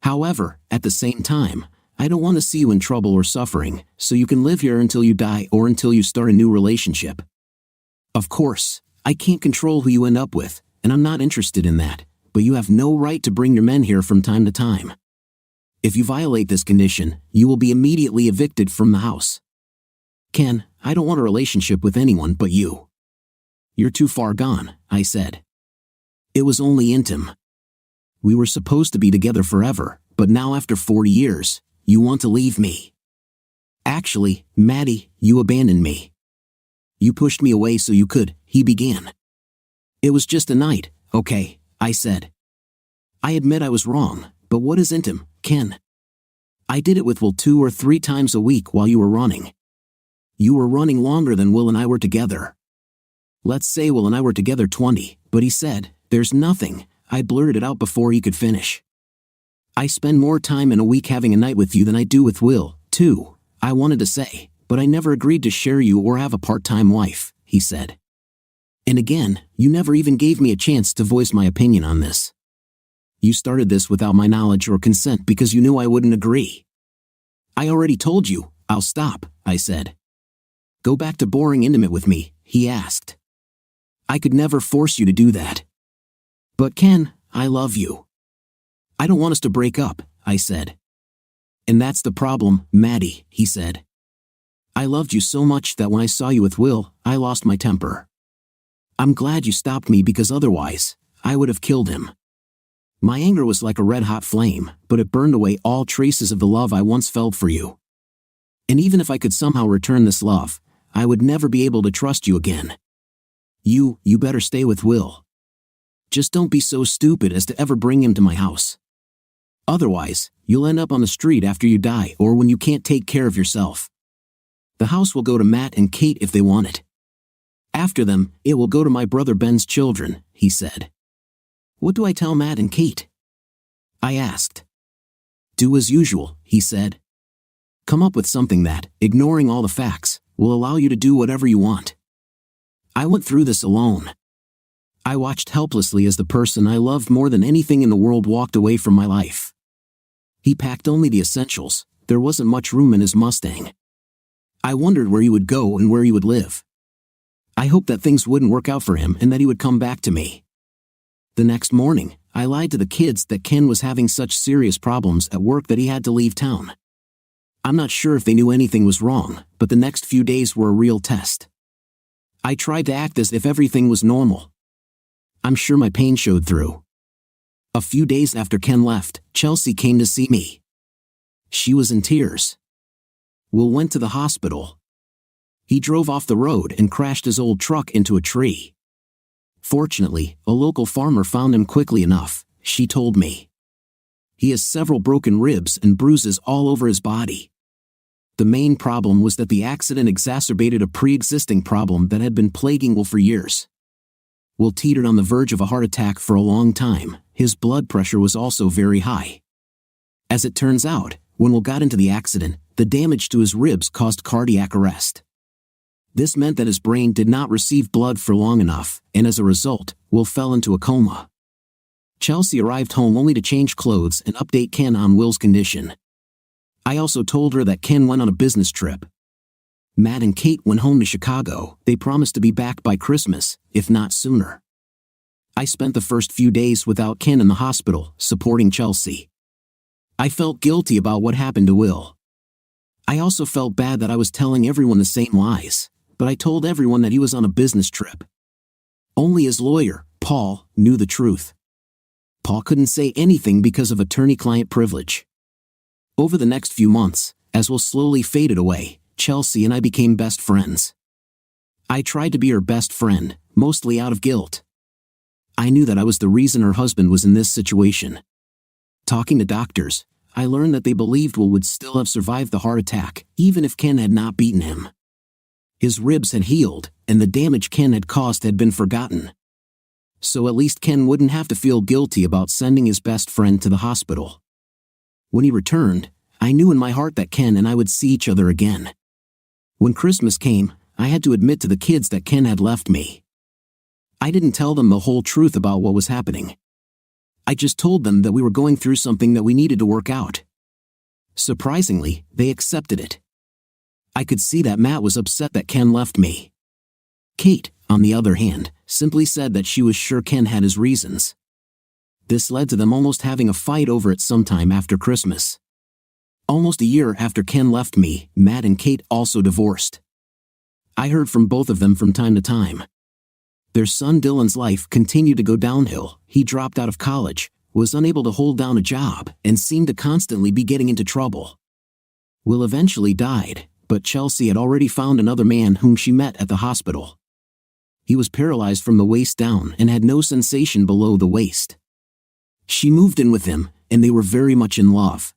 However, at the same time, I don't want to see you in trouble or suffering, so you can live here until you die or until you start a new relationship. Of course, I can't control who you end up with, and I'm not interested in that, but you have no right to bring your men here from time to time. If you violate this condition, you will be immediately evicted from the house. Ken, I don't want a relationship with anyone but you. You're too far gone, I said. It was only intim. We were supposed to be together forever, but now after 40 years, you want to leave me. Actually, Maddie, you abandoned me. You pushed me away so you could, he began. It was just a night, okay, I said. I admit I was wrong, but what is intim, Ken? I did it with Will 2 or 3 times a week while you were running. You were running longer than Will and I were together. Let's say Will and I were together 20, but he said, there's nothing. I blurted it out before he could finish. I spend more time in a week having a night with you than I do with Will, too, I wanted to say, but I never agreed to share you or have a part-time wife, he said. And again, you never even gave me a chance to voice my opinion on this. You started this without my knowledge or consent because you knew I wouldn't agree. I already told you, I'll stop, I said. Go back to boring intimate with me, he asked. I could never force you to do that. But Ken, I love you. I don't want us to break up, I said. And that's the problem, Maddie, he said. I loved you so much that when I saw you with Will, I lost my temper. I'm glad you stopped me because otherwise, I would have killed him. My anger was like a red-hot flame, but it burned away all traces of the love I once felt for you. And even if I could somehow return this love, I would never be able to trust you again. You better stay with Will. Just don't be so stupid as to ever bring him to my house. Otherwise, you'll end up on the street after you die or when you can't take care of yourself. The house will go to Matt and Kate if they want it. After them, it will go to my brother Ben's children, he said. What do I tell Matt and Kate? I asked. Do as usual, he said. Come up with something that, ignoring all the facts, will allow you to do whatever you want. I went through this alone. I watched helplessly as the person I loved more than anything in the world walked away from my life. He packed only the essentials. There wasn't much room in his Mustang. I wondered where he would go and where he would live. I hoped that things wouldn't work out for him and that he would come back to me. The next morning, I lied to the kids that Ken was having such serious problems at work that he had to leave town. I'm not sure if they knew anything was wrong, but the next few days were a real test. I tried to act as if everything was normal. I'm sure my pain showed through. A few days after Ken left, Chelsea came to see me. She was in tears. Will went to the hospital. He drove off the road and crashed his old truck into a tree. Fortunately, a local farmer found him quickly enough, she told me. He has several broken ribs and bruises all over his body. The main problem was that the accident exacerbated a pre-existing problem that had been plaguing Will for years. Will teetered on the verge of a heart attack for a long time. His blood pressure was also very high. As it turns out, when Will got into the accident, the damage to his ribs caused cardiac arrest. This meant that his brain did not receive blood for long enough, and as a result, Will fell into a coma. Chelsea arrived home only to change clothes and update Ken on Will's condition. I also told her that Ken went on a business trip. Matt and Kate went home to Chicago. They promised to be back by Christmas, if not sooner. I spent the first few days without Ken in the hospital, supporting Chelsea. I felt guilty about what happened to Will. I also felt bad that I was telling everyone the same lies, but I told everyone that he was on a business trip. Only his lawyer, Paul, knew the truth. Paul couldn't say anything because of attorney-client privilege. Over the next few months, as Will slowly faded away, Chelsea and I became best friends. I tried to be her best friend, mostly out of guilt. I knew that I was the reason her husband was in this situation. Talking to doctors, I learned that they believed Will would still have survived the heart attack, even if Ken had not beaten him. His ribs had healed, and the damage Ken had caused had been forgotten. So at least Ken wouldn't have to feel guilty about sending his best friend to the hospital. When he returned, I knew in my heart that Ken and I would see each other again. When Christmas came, I had to admit to the kids that Ken had left me. I didn't tell them the whole truth about what was happening. I just told them that we were going through something that we needed to work out. Surprisingly, they accepted it. I could see that Matt was upset that Ken left me. Kate, on the other hand, simply said that she was sure Ken had his reasons. This led to them almost having a fight over it sometime after Christmas. Almost a year after Ken left me, Matt and Kate also divorced. I heard from both of them from time to time. Their son Dylan's life continued to go downhill. He dropped out of college, was unable to hold down a job, and seemed to constantly be getting into trouble. Will eventually died, but Chelsea had already found another man whom she met at the hospital. He was paralyzed from the waist down and had no sensation below the waist. She moved in with him, and they were very much in love.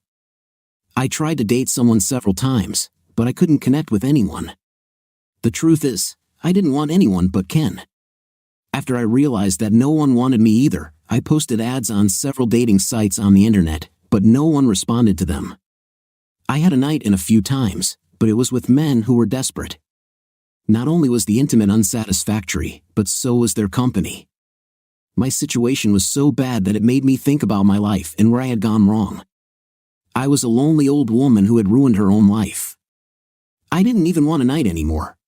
I tried to date someone several times, but I couldn't connect with anyone. The truth is, I didn't want anyone but Ken. After I realized that no one wanted me either, I posted ads on several dating sites on the internet, but no one responded to them. I had a night in a few times, but it was with men who were desperate. Not only was the intimate unsatisfactory, but so was their company. My situation was so bad that it made me think about my life and where I had gone wrong. I was a lonely old woman who had ruined her own life. I didn't even want a night anymore.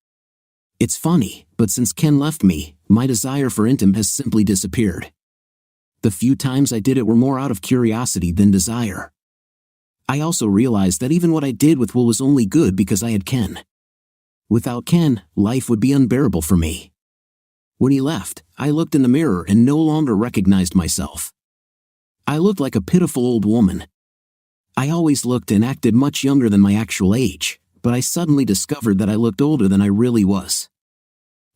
It's funny, but since Ken left me, my desire for intim has simply disappeared. The few times I did it were more out of curiosity than desire. I also realized that even what I did with Will was only good because I had Ken. Without Ken, life would be unbearable for me. When he left, I looked in the mirror and no longer recognized myself. I looked like a pitiful old woman. I always looked and acted much younger than my actual age, but I suddenly discovered that I looked older than I really was.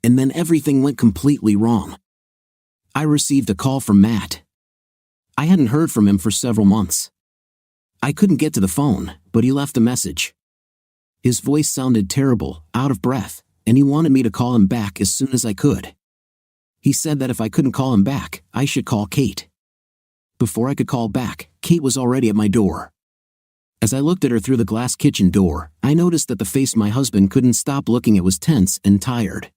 And then everything went completely wrong. I received a call from Matt. I hadn't heard from him for several months. I couldn't get to the phone, but he left a message. His voice sounded terrible, out of breath, and he wanted me to call him back as soon as I could. He said that if I couldn't call him back, I should call Kate. Before I could call back, Kate was already at my door. As I looked at her through the glass kitchen door, I noticed that the face my husband couldn't stop looking at was tense and tired.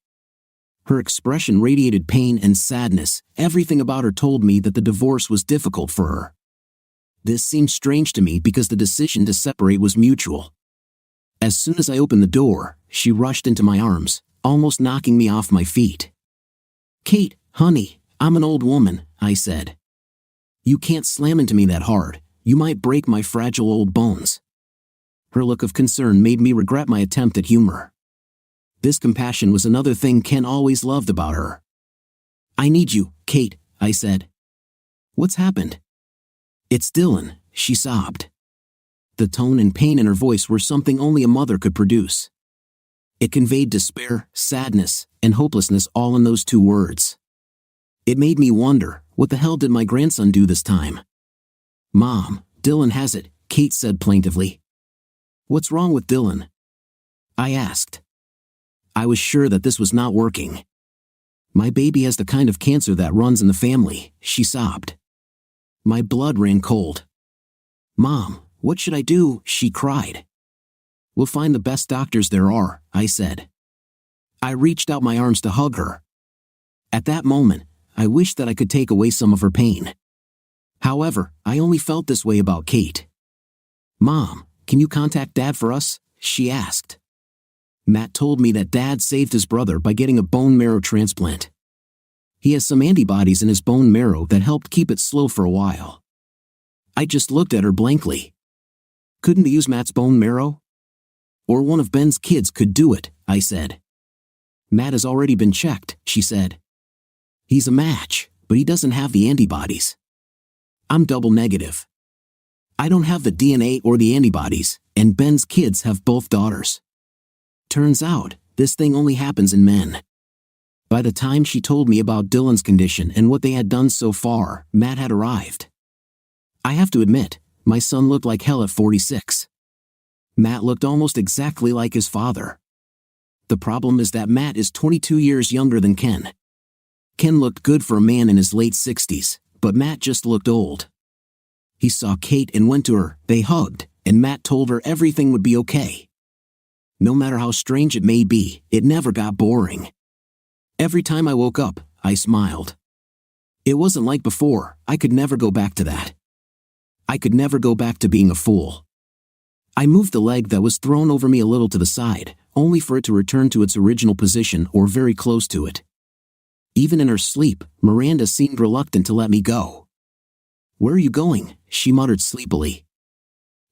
Her expression radiated pain and sadness. Everything about her told me that the divorce was difficult for her. This seemed strange to me because the decision to separate was mutual. As soon as I opened the door, she rushed into my arms, almost knocking me off my feet. "Kate, honey, I'm an old woman," I said. "You can't slam into me that hard. You might break my fragile old bones." Her look of concern made me regret my attempt at humor. This compassion was another thing Ken always loved about her. "I need you, Kate," I said. "What's happened?" "It's Dylan," she sobbed. The tone and pain in her voice were something only a mother could produce. It conveyed despair, sadness, and hopelessness all in those two words. It made me wonder, what the hell did my grandson do this time? "Mom, Dylan has it," Kate said plaintively. "What's wrong with Dylan?" I asked. I was sure that this was not working. "My baby has the kind of cancer that runs in the family," she sobbed. My blood ran cold. "Mom, what should I do?" she cried. "We'll find the best doctors there are," I said. I reached out my arms to hug her. At that moment, I wished that I could take away some of her pain. However, I only felt this way about Kate. "Mom, can you contact Dad for us?" she asked. Matt told me that Dad saved his brother by getting a bone marrow transplant. He has some antibodies in his bone marrow that helped keep it slow for a while. I just looked at her blankly. "Couldn't they use Matt's bone marrow?" "Or one of Ben's kids could do it," I said. "Matt has already been checked," she said. "He's a match, but he doesn't have the antibodies. I'm double negative. I don't have the DNA or the antibodies, and Ben's kids have both daughters. Turns out, this thing only happens in men." By the time she told me about Dylan's condition and what they had done so far, Matt had arrived. I have to admit, my son looked like hell at 46. Matt looked almost exactly like his father. The problem is that Matt is 22 years younger than Ken. Ken looked good for a man in his late 60s, but Matt just looked old. He saw Kate and went to her, they hugged, and Matt told her everything would be okay. No matter how strange it may be, it never got boring. Every time I woke up, I smiled. It wasn't like before. I could never go back to that. I could never go back to being a fool. I moved the leg that was thrown over me a little to the side, only for it to return to its original position or very close to it. Even in her sleep, Miranda seemed reluctant to let me go. "Where are you going?" she muttered sleepily.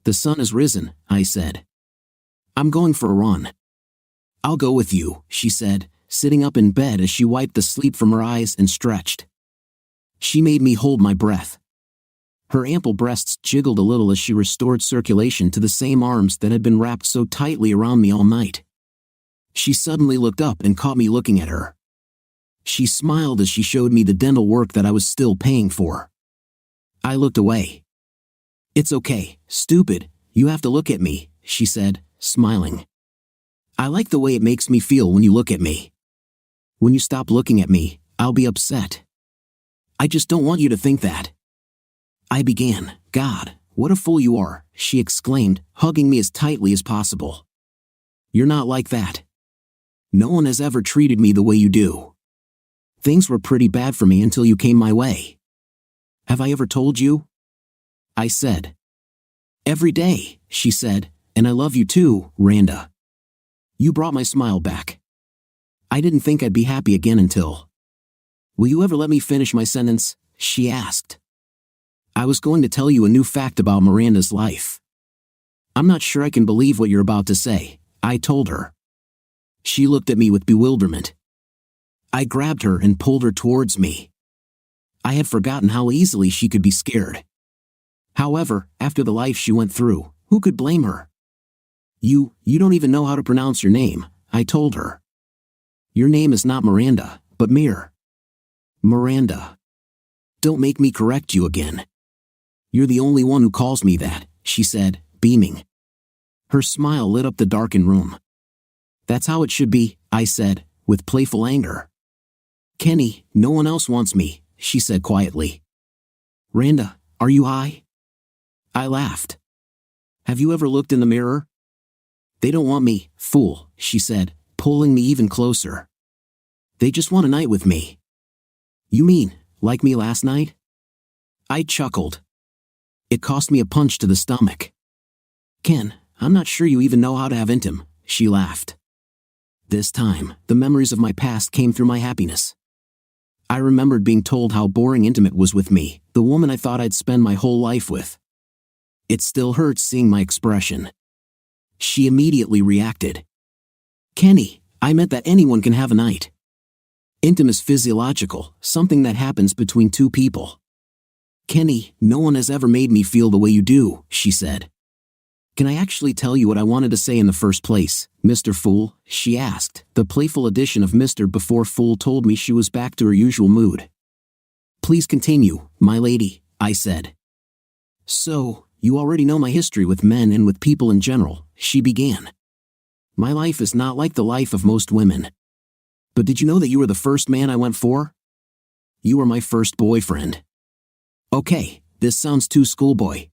"The sun has risen," I said. "I'm going for a run." "I'll go with you," she said, sitting up in bed as she wiped the sleep from her eyes and stretched. She made me hold my breath. Her ample breasts jiggled a little as she restored circulation to the same arms that had been wrapped so tightly around me all night. She suddenly looked up and caught me looking at her. She smiled as she showed me the dental work that I was still paying for. I looked away. "It's okay, stupid, you have to look at me," she said, smiling. "I like the way it makes me feel when you look at me. When you stop looking at me, I'll be upset. I just don't want you to think that." I began. "God, what a fool you are," she exclaimed, hugging me as tightly as possible. "You're not like that. No one has ever treated me the way you do. Things were pretty bad for me until you came my way. Have I ever told you?" I said. "Every day," she said, "and I love you too, Randa." You brought my smile back. I didn't think I'd be happy again until... "Will you ever let me finish my sentence?" she asked. "I was going to tell you a new fact about Miranda's life." "I'm not sure I can believe what you're about to say," I told her. She looked at me with bewilderment. I grabbed her and pulled her towards me. I had forgotten how easily she could be scared. However, after the life she went through, who could blame her? You don't even know how to pronounce your name, I told her. Your name is not Miranda, but Mir. Miranda. Don't make me correct you again. You're the only one who calls me that, she said, beaming. Her smile lit up the darkened room. That's how it should be, I said, with playful anger. Kenny, no one else wants me, she said quietly. Randa, are you high? I laughed. Have you ever looked in the mirror? They don't want me, fool, she said, pulling me even closer. They just want a night with me. You mean, like me last night? I chuckled. It cost me a punch to the stomach. Ken, I'm not sure you even know how to have intim, she laughed. This time, the memories of my past came through my happiness. I remembered being told how boring intimate was with me, the woman I thought I'd spend my whole life with. It still hurts seeing my expression. She immediately reacted. Kenny, I meant that anyone can have a night. Intim is physiological, something that happens between two people. Kenny, no one has ever made me feel the way you do, she said. Can I actually tell you what I wanted to say in the first place, Mr. Fool? She asked, the playful addition of Mr. before Fool told me she was back to her usual mood. Please continue, my lady, I said. So, you already know my history with men and with people in general, she began. My life is not like the life of most women. But did you know that you were the first man I went for? You were my first boyfriend. Okay, this sounds too schoolboy.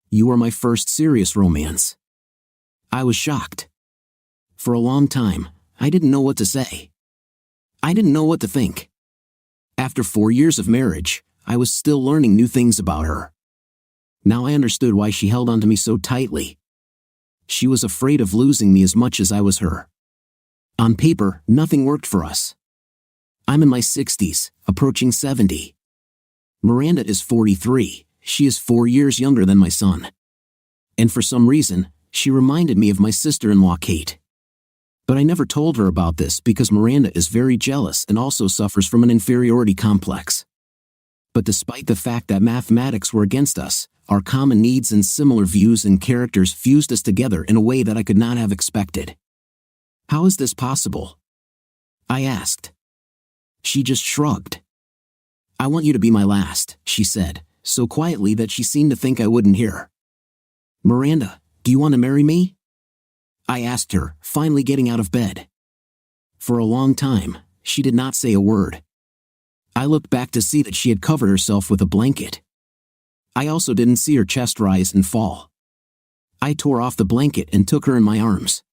You were my first serious romance. I was shocked. For a long time, I didn't know what to say. I didn't know what to think. After 4 years of marriage, I was still learning new things about her. Now I understood why she held onto me so tightly. She was afraid of losing me as much as I was her. On paper, nothing worked for us. I'm in my 60s, approaching 70. Miranda is 43. She is 4 years younger than my son. And for some reason, she reminded me of my sister-in-law Kate. But I never told her about this because Miranda is very jealous and also suffers from an inferiority complex. But despite the fact that mathematics were against us, our common needs and similar views and characters fused us together in a way that I could not have expected. How is this possible? I asked. She just shrugged. I want you to be my last, she said, so quietly that she seemed to think I wouldn't hear. Miranda, do you want to marry me? I asked her, finally getting out of bed. For a long time, she did not say a word. I looked back to see that she had covered herself with a blanket. I also didn't see her chest rise and fall. I tore off the blanket and took her in my arms.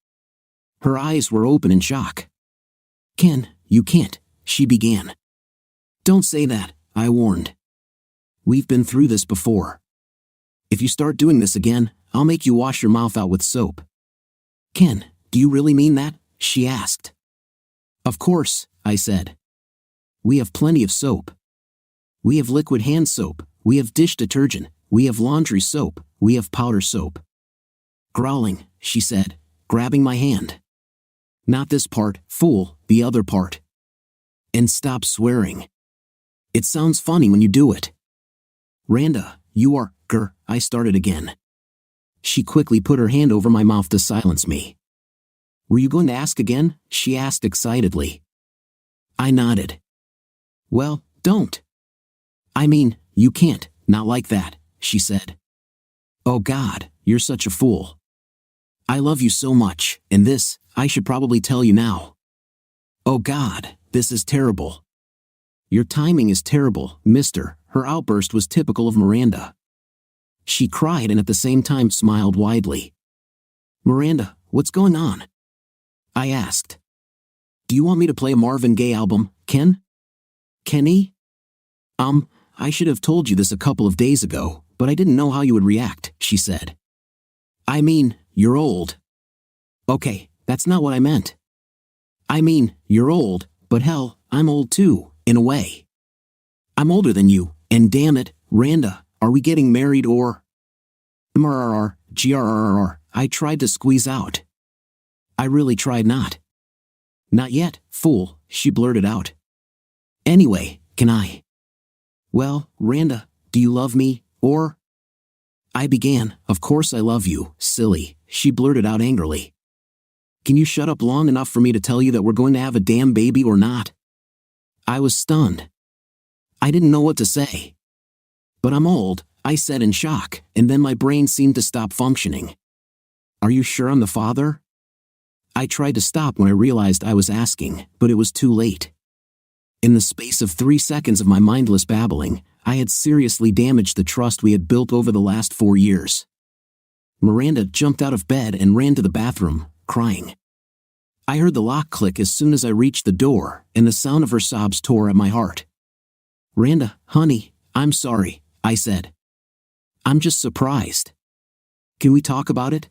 Her eyes were open in shock. Ken, you can't, she began. Don't say that, I warned. We've been through this before. If you start doing this again, I'll make you wash your mouth out with soap. Ken, do you really mean that? She asked. Of course, I said. We have plenty of soap. We have liquid hand soap, we have dish detergent, we have laundry soap, we have powder soap. Growling, she said, grabbing my hand. Not this part, fool, the other part. And stop swearing. It sounds funny when you do it. Randa, you are, I started again. She quickly put her hand over my mouth to silence me. Were you going to ask again? She asked excitedly. I nodded. Well, don't. I mean, you can't, not like that, she said. Oh God, you're such a fool. I love you so much, and this, I should probably tell you now. Oh God, this is terrible. Your timing is terrible, mister. Her outburst was typical of Miranda. She cried and at the same time smiled widely. Miranda, what's going on? I asked. Do you want me to play a Marvin Gaye album, Ken? Kenny? I should have told you this a couple of days ago, but I didn't know how you would react, she said. I mean, you're old. Okay, that's not what I meant. I mean, you're old, but hell, I'm old too, in a way. I'm older than you, and damn it, Randa, are we getting married or? Grrr, I tried to squeeze out. I really tried not. Not yet, fool, she blurted out. Anyway, can I? Well, Randa, do you love me, or? I began. Of course I love you, silly, she blurted out angrily. Can you shut up long enough for me to tell you that we're going to have a damn baby or not? I was stunned. I didn't know what to say. But I'm old, I said in shock, and then my brain seemed to stop functioning. Are you sure I'm the father? I tried to stop when I realized I was asking, but it was too late. In the space of 3 seconds of my mindless babbling, I had seriously damaged the trust we had built over the last 4 years. Miranda jumped out of bed and ran to the bathroom, crying. I heard the lock click as soon as I reached the door, and the sound of her sobs tore at my heart. Randa, honey, I'm sorry, I said. I'm just surprised. Can we talk about it?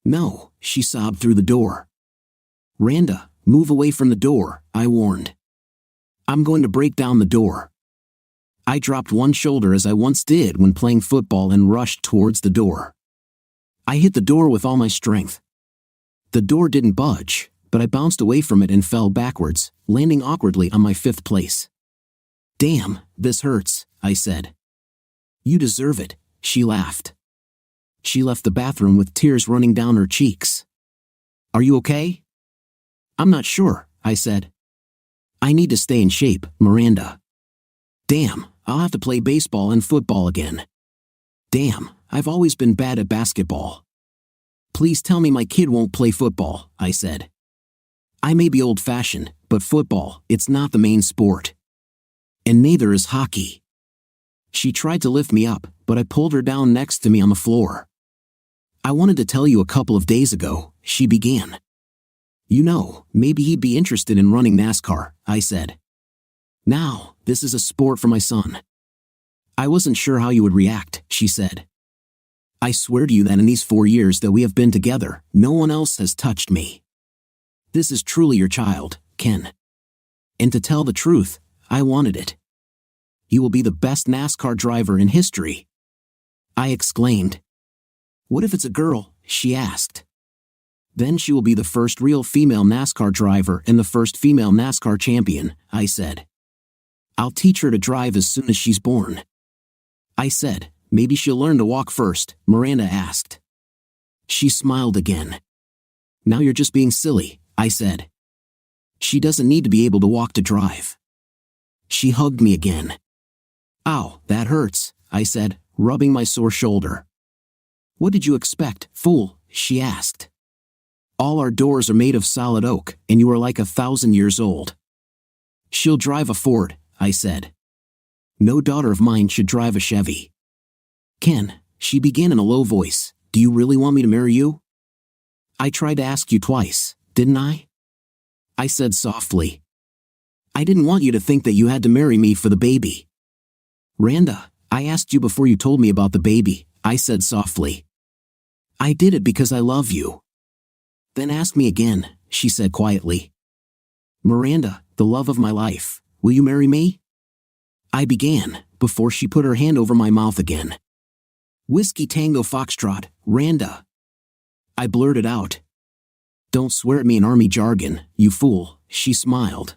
No, she sobbed through the door. Randa, move away from the door, I warned. I'm going to break down the door. I dropped one shoulder as I once did when playing football and rushed towards the door. I hit the door with all my strength. The door didn't budge, but I bounced away from it and fell backwards, landing awkwardly on my 5th place. Damn, this hurts, I said. You deserve it, she laughed. She left the bathroom with tears running down her cheeks. Are you okay? I'm not sure, I said. I need to stay in shape, Miranda. Damn, I'll have to play baseball and football again. Damn, I've always been bad at basketball. Please tell me my kid won't play football, I said. I may be old-fashioned, but football, it's not the main sport. And neither is hockey. She tried to lift me up, but I pulled her down next to me on the floor. I wanted to tell you a couple of days ago, she began. You know, maybe he'd be interested in running NASCAR, I said. Now, this is a sport for my son. I wasn't sure how you would react, she said. I swear to you that in these 4 years that we have been together, no one else has touched me. This is truly your child, Ken. And to tell the truth, I wanted it. You will be the best NASCAR driver in history. I exclaimed. What if it's a girl? She asked. Then she will be the first real female NASCAR driver and the first female NASCAR champion, I said. I'll teach her to drive as soon as she's born. I said, maybe she'll learn to walk first, Miranda asked. She smiled again. Now you're just being silly, I said. She doesn't need to be able to walk to drive. She hugged me again. Ow, that hurts, I said, rubbing my sore shoulder. What did you expect, fool? She asked. All our doors are made of solid oak, and you are like 1,000 years old. She'll drive a Ford, I said. No daughter of mine should drive a Chevy. Ken, she began in a low voice, do you really want me to marry you? I tried to ask you twice, didn't I? I said softly. I didn't want you to think that you had to marry me for the baby. Randa, I asked you before you told me about the baby, I said softly. I did it because I love you. Then ask me again, she said quietly. Miranda, the love of my life, will you marry me? I began, before she put her hand over my mouth again. Whiskey Tango Foxtrot, Randa. I blurted out. Don't swear at me in army jargon, you fool, she smiled.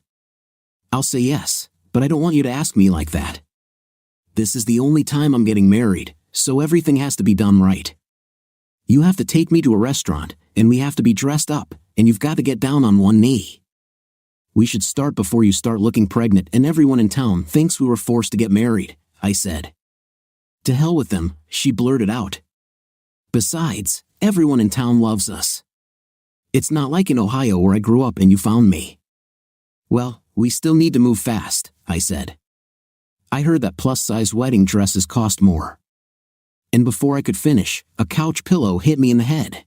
I'll say yes, but I don't want you to ask me like that. This is the only time I'm getting married, so everything has to be done right. You have to take me to a restaurant, and we have to be dressed up, and you've got to get down on one knee. We should start before you start looking pregnant and everyone in town thinks we were forced to get married, I said. To hell with them, she blurted out. Besides, everyone in town loves us. It's not like in Ohio where I grew up and you found me. Well, we still need to move fast, I said. I heard that plus-size wedding dresses cost more. And before I could finish, a couch pillow hit me in the head.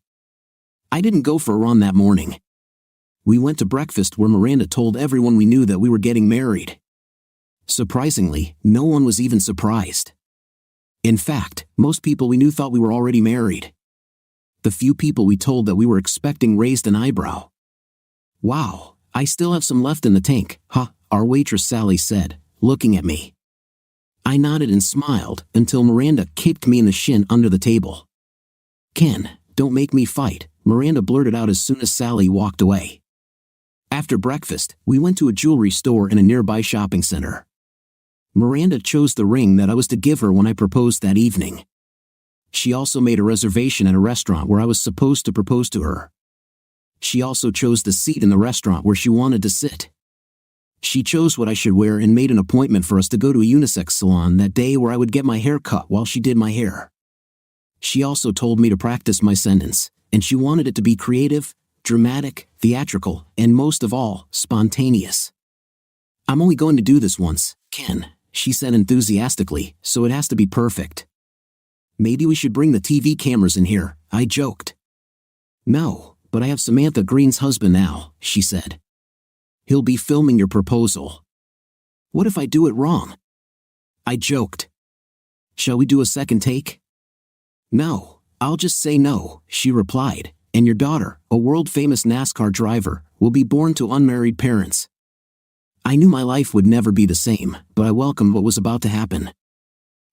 I didn't go for a run that morning. We went to breakfast where Miranda told everyone we knew that we were getting married. Surprisingly, no one was even surprised. In fact, most people we knew thought we were already married. The few people we told that we were expecting raised an eyebrow. Wow, I still have some left in the tank, huh? Our waitress Sally said, looking at me. I nodded and smiled until Miranda kicked me in the shin under the table. Ken, don't make me fight, Miranda blurted out as soon as Sally walked away. After breakfast, we went to a jewelry store in a nearby shopping center. Miranda chose the ring that I was to give her when I proposed that evening. She also made a reservation at a restaurant where I was supposed to propose to her. She also chose the seat in the restaurant where she wanted to sit. She chose what I should wear and made an appointment for us to go to a unisex salon that day where I would get my hair cut while she did my hair. She also told me to practice my sentence, and she wanted it to be creative, dramatic, theatrical, and most of all, spontaneous. "I'm only going to do this once, Ken," she said enthusiastically, "so it has to be perfect." "Maybe we should bring the TV cameras in here," I joked. "No, but I have Samantha Green's husband now," she said. "He'll be filming your proposal." "What if I do it wrong?" I joked. "Shall we do a second take?" "No, I'll just say no," she replied, "and your daughter, a world-famous NASCAR driver, will be born to unmarried parents." I knew my life would never be the same, but I welcomed what was about to happen.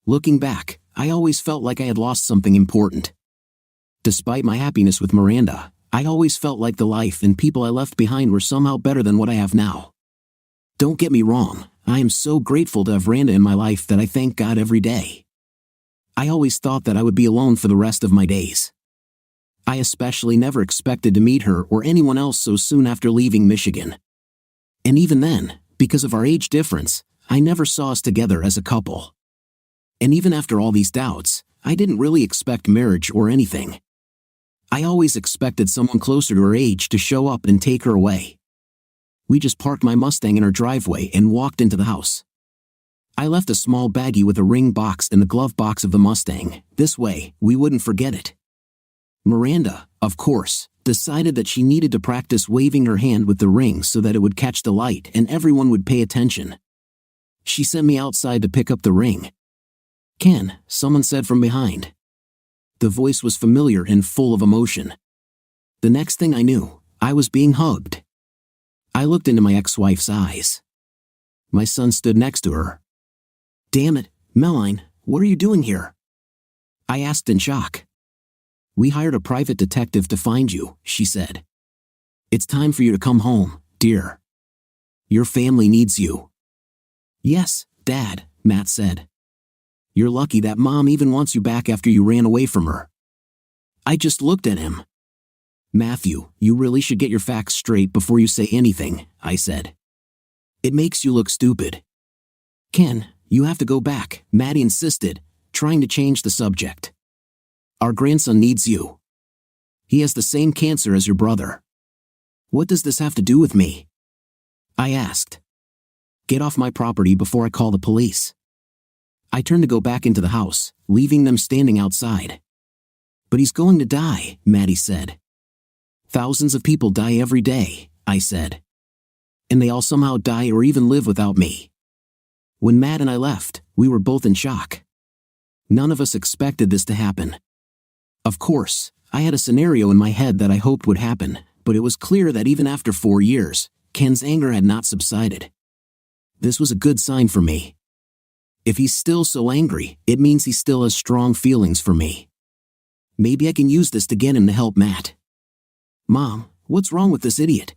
Looking back, I always felt like I had lost something important. Despite my happiness with Miranda, I always felt like the life and people I left behind were somehow better than what I have now. Don't get me wrong, I am so grateful to have Miranda in my life that I thank God every day. I always thought that I would be alone for the rest of my days. I especially never expected to meet her or anyone else so soon after leaving Michigan. And even then, because of our age difference, I never saw us together as a couple. And even after all these doubts, I didn't really expect marriage or anything. I always expected someone closer to her age to show up and take her away. We just parked my Mustang in her driveway and walked into the house. I left a small baggie with a ring box in the glove box of the Mustang. This way, we wouldn't forget it. Miranda, of course, decided that she needed to practice waving her hand with the ring so that it would catch the light and everyone would pay attention. She sent me outside to pick up the ring. "Ken," someone said from behind. The voice was familiar and full of emotion. The next thing I knew, I was being hugged. I looked into my ex-wife's eyes. My son stood next to her. "Damn it, Meline, what are you doing here?" I asked in shock. "We hired a private detective to find you," she said. "It's time for you to come home, dear. Your family needs you." "Yes, Dad," Matt said. "You're lucky that Mom even wants you back after you ran away from her." I just looked at him. "Matthew, you really should get your facts straight before you say anything," I said. "It makes you look stupid." "Ken, you have to go back," Maddie insisted, trying to change the subject. "Our grandson needs you. He has the same cancer as your brother." "What does this have to do with me?" I asked. "Get off my property before I call the police." I turned to go back into the house, leaving them standing outside. "But he's going to die," Maddie said. "Thousands of people die every day," I said. "And they all somehow die or even live without me." When Matt and I left, we were both in shock. None of us expected this to happen. Of course, I had a scenario in my head that I hoped would happen, but it was clear that even after 4 years, Ken's anger had not subsided. This was a good sign for me. If he's still so angry, it means he still has strong feelings for me. Maybe I can use this to get him to help Matt. "Mom, what's wrong with this idiot?"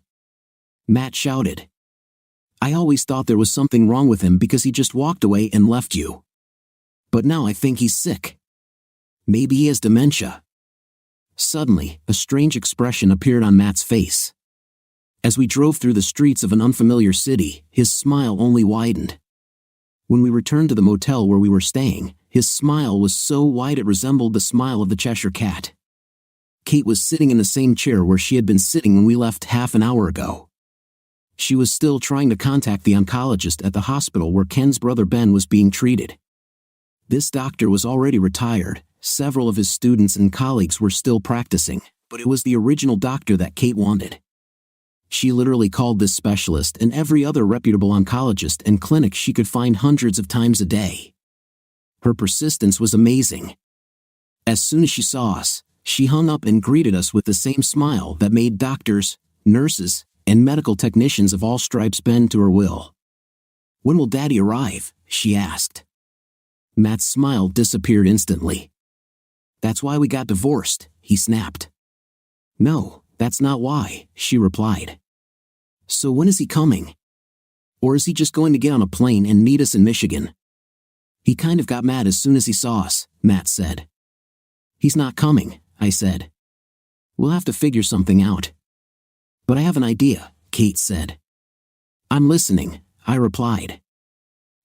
Matt shouted. "I always thought there was something wrong with him because he just walked away and left you. But now I think he's sick. Maybe he has dementia." Suddenly, a strange expression appeared on Matt's face. As we drove through the streets of an unfamiliar city, his smile only widened. When we returned to the motel where we were staying, his smile was so wide it resembled the smile of the Cheshire Cat. Kate was sitting in the same chair where she had been sitting when we left half an hour ago. She was still trying to contact the oncologist at the hospital where Ken's brother Ben was being treated. This doctor was already retired, several of his students and colleagues were still practicing, but it was the original doctor that Kate wanted. She literally called this specialist and every other reputable oncologist and clinic she could find hundreds of times a day. Her persistence was amazing. As soon as she saw us, she hung up and greeted us with the same smile that made doctors, nurses, and medical technicians of all stripes bend to her will. "When will Daddy arrive?" she asked. Matt's smile disappeared instantly. "That's why we got divorced," he snapped. "No, that's not why," she replied. "So when is he coming? Or is he just going to get on a plane and meet us in Michigan?" "He kind of got mad as soon as he saw us," Matt said. He's not coming, I said. We'll have to figure something out. But I have an idea, Kate said. I'm listening, I replied.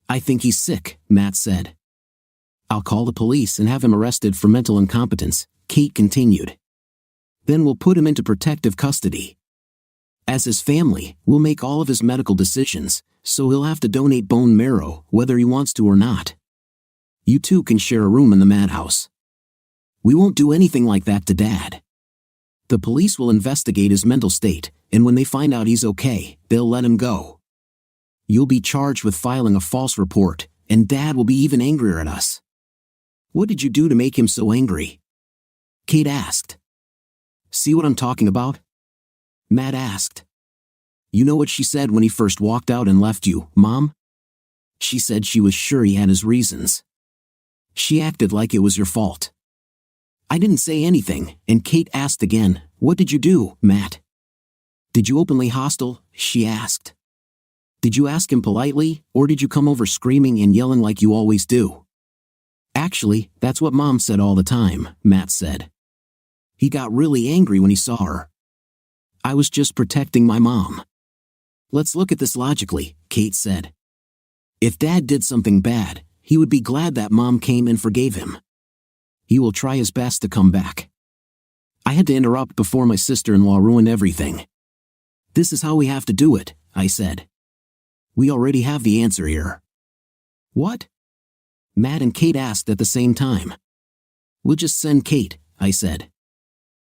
I think he's sick, Matt said. I'll call the police and have him arrested for mental incompetence, Kate continued. Then we'll put him into protective custody. As his family, we'll make all of his medical decisions, so he'll have to donate bone marrow, whether he wants to or not. You two can share a room in the madhouse. We won't do anything like that to Dad. The police will investigate his mental state, and when they find out he's okay, they'll let him go. You'll be charged with filing a false report, and Dad will be even angrier at us. What did you do to make him so angry? Kate asked. See what I'm talking about? Matt asked. You know what she said when he first walked out and left you, Mom? She said she was sure he had his reasons. She acted like it was your fault. I didn't say anything, and Kate asked again, what did you do, Matt? Did you openly hostile? She asked. Did you ask him politely, or did you come over screaming and yelling like you always do? Actually, that's what Mom said all the time, Matt said. He got really angry when he saw her. I was just protecting my mom. Let's look at this logically, Kate said. If Dad did something bad, he would be glad that Mom came and forgave him. He will try his best to come back. I had to interrupt before my sister-in-law ruined everything. This is how we have to do it, I said. We already have the answer here. What? Matt and Kate asked at the same time. We'll just send Kate, I said.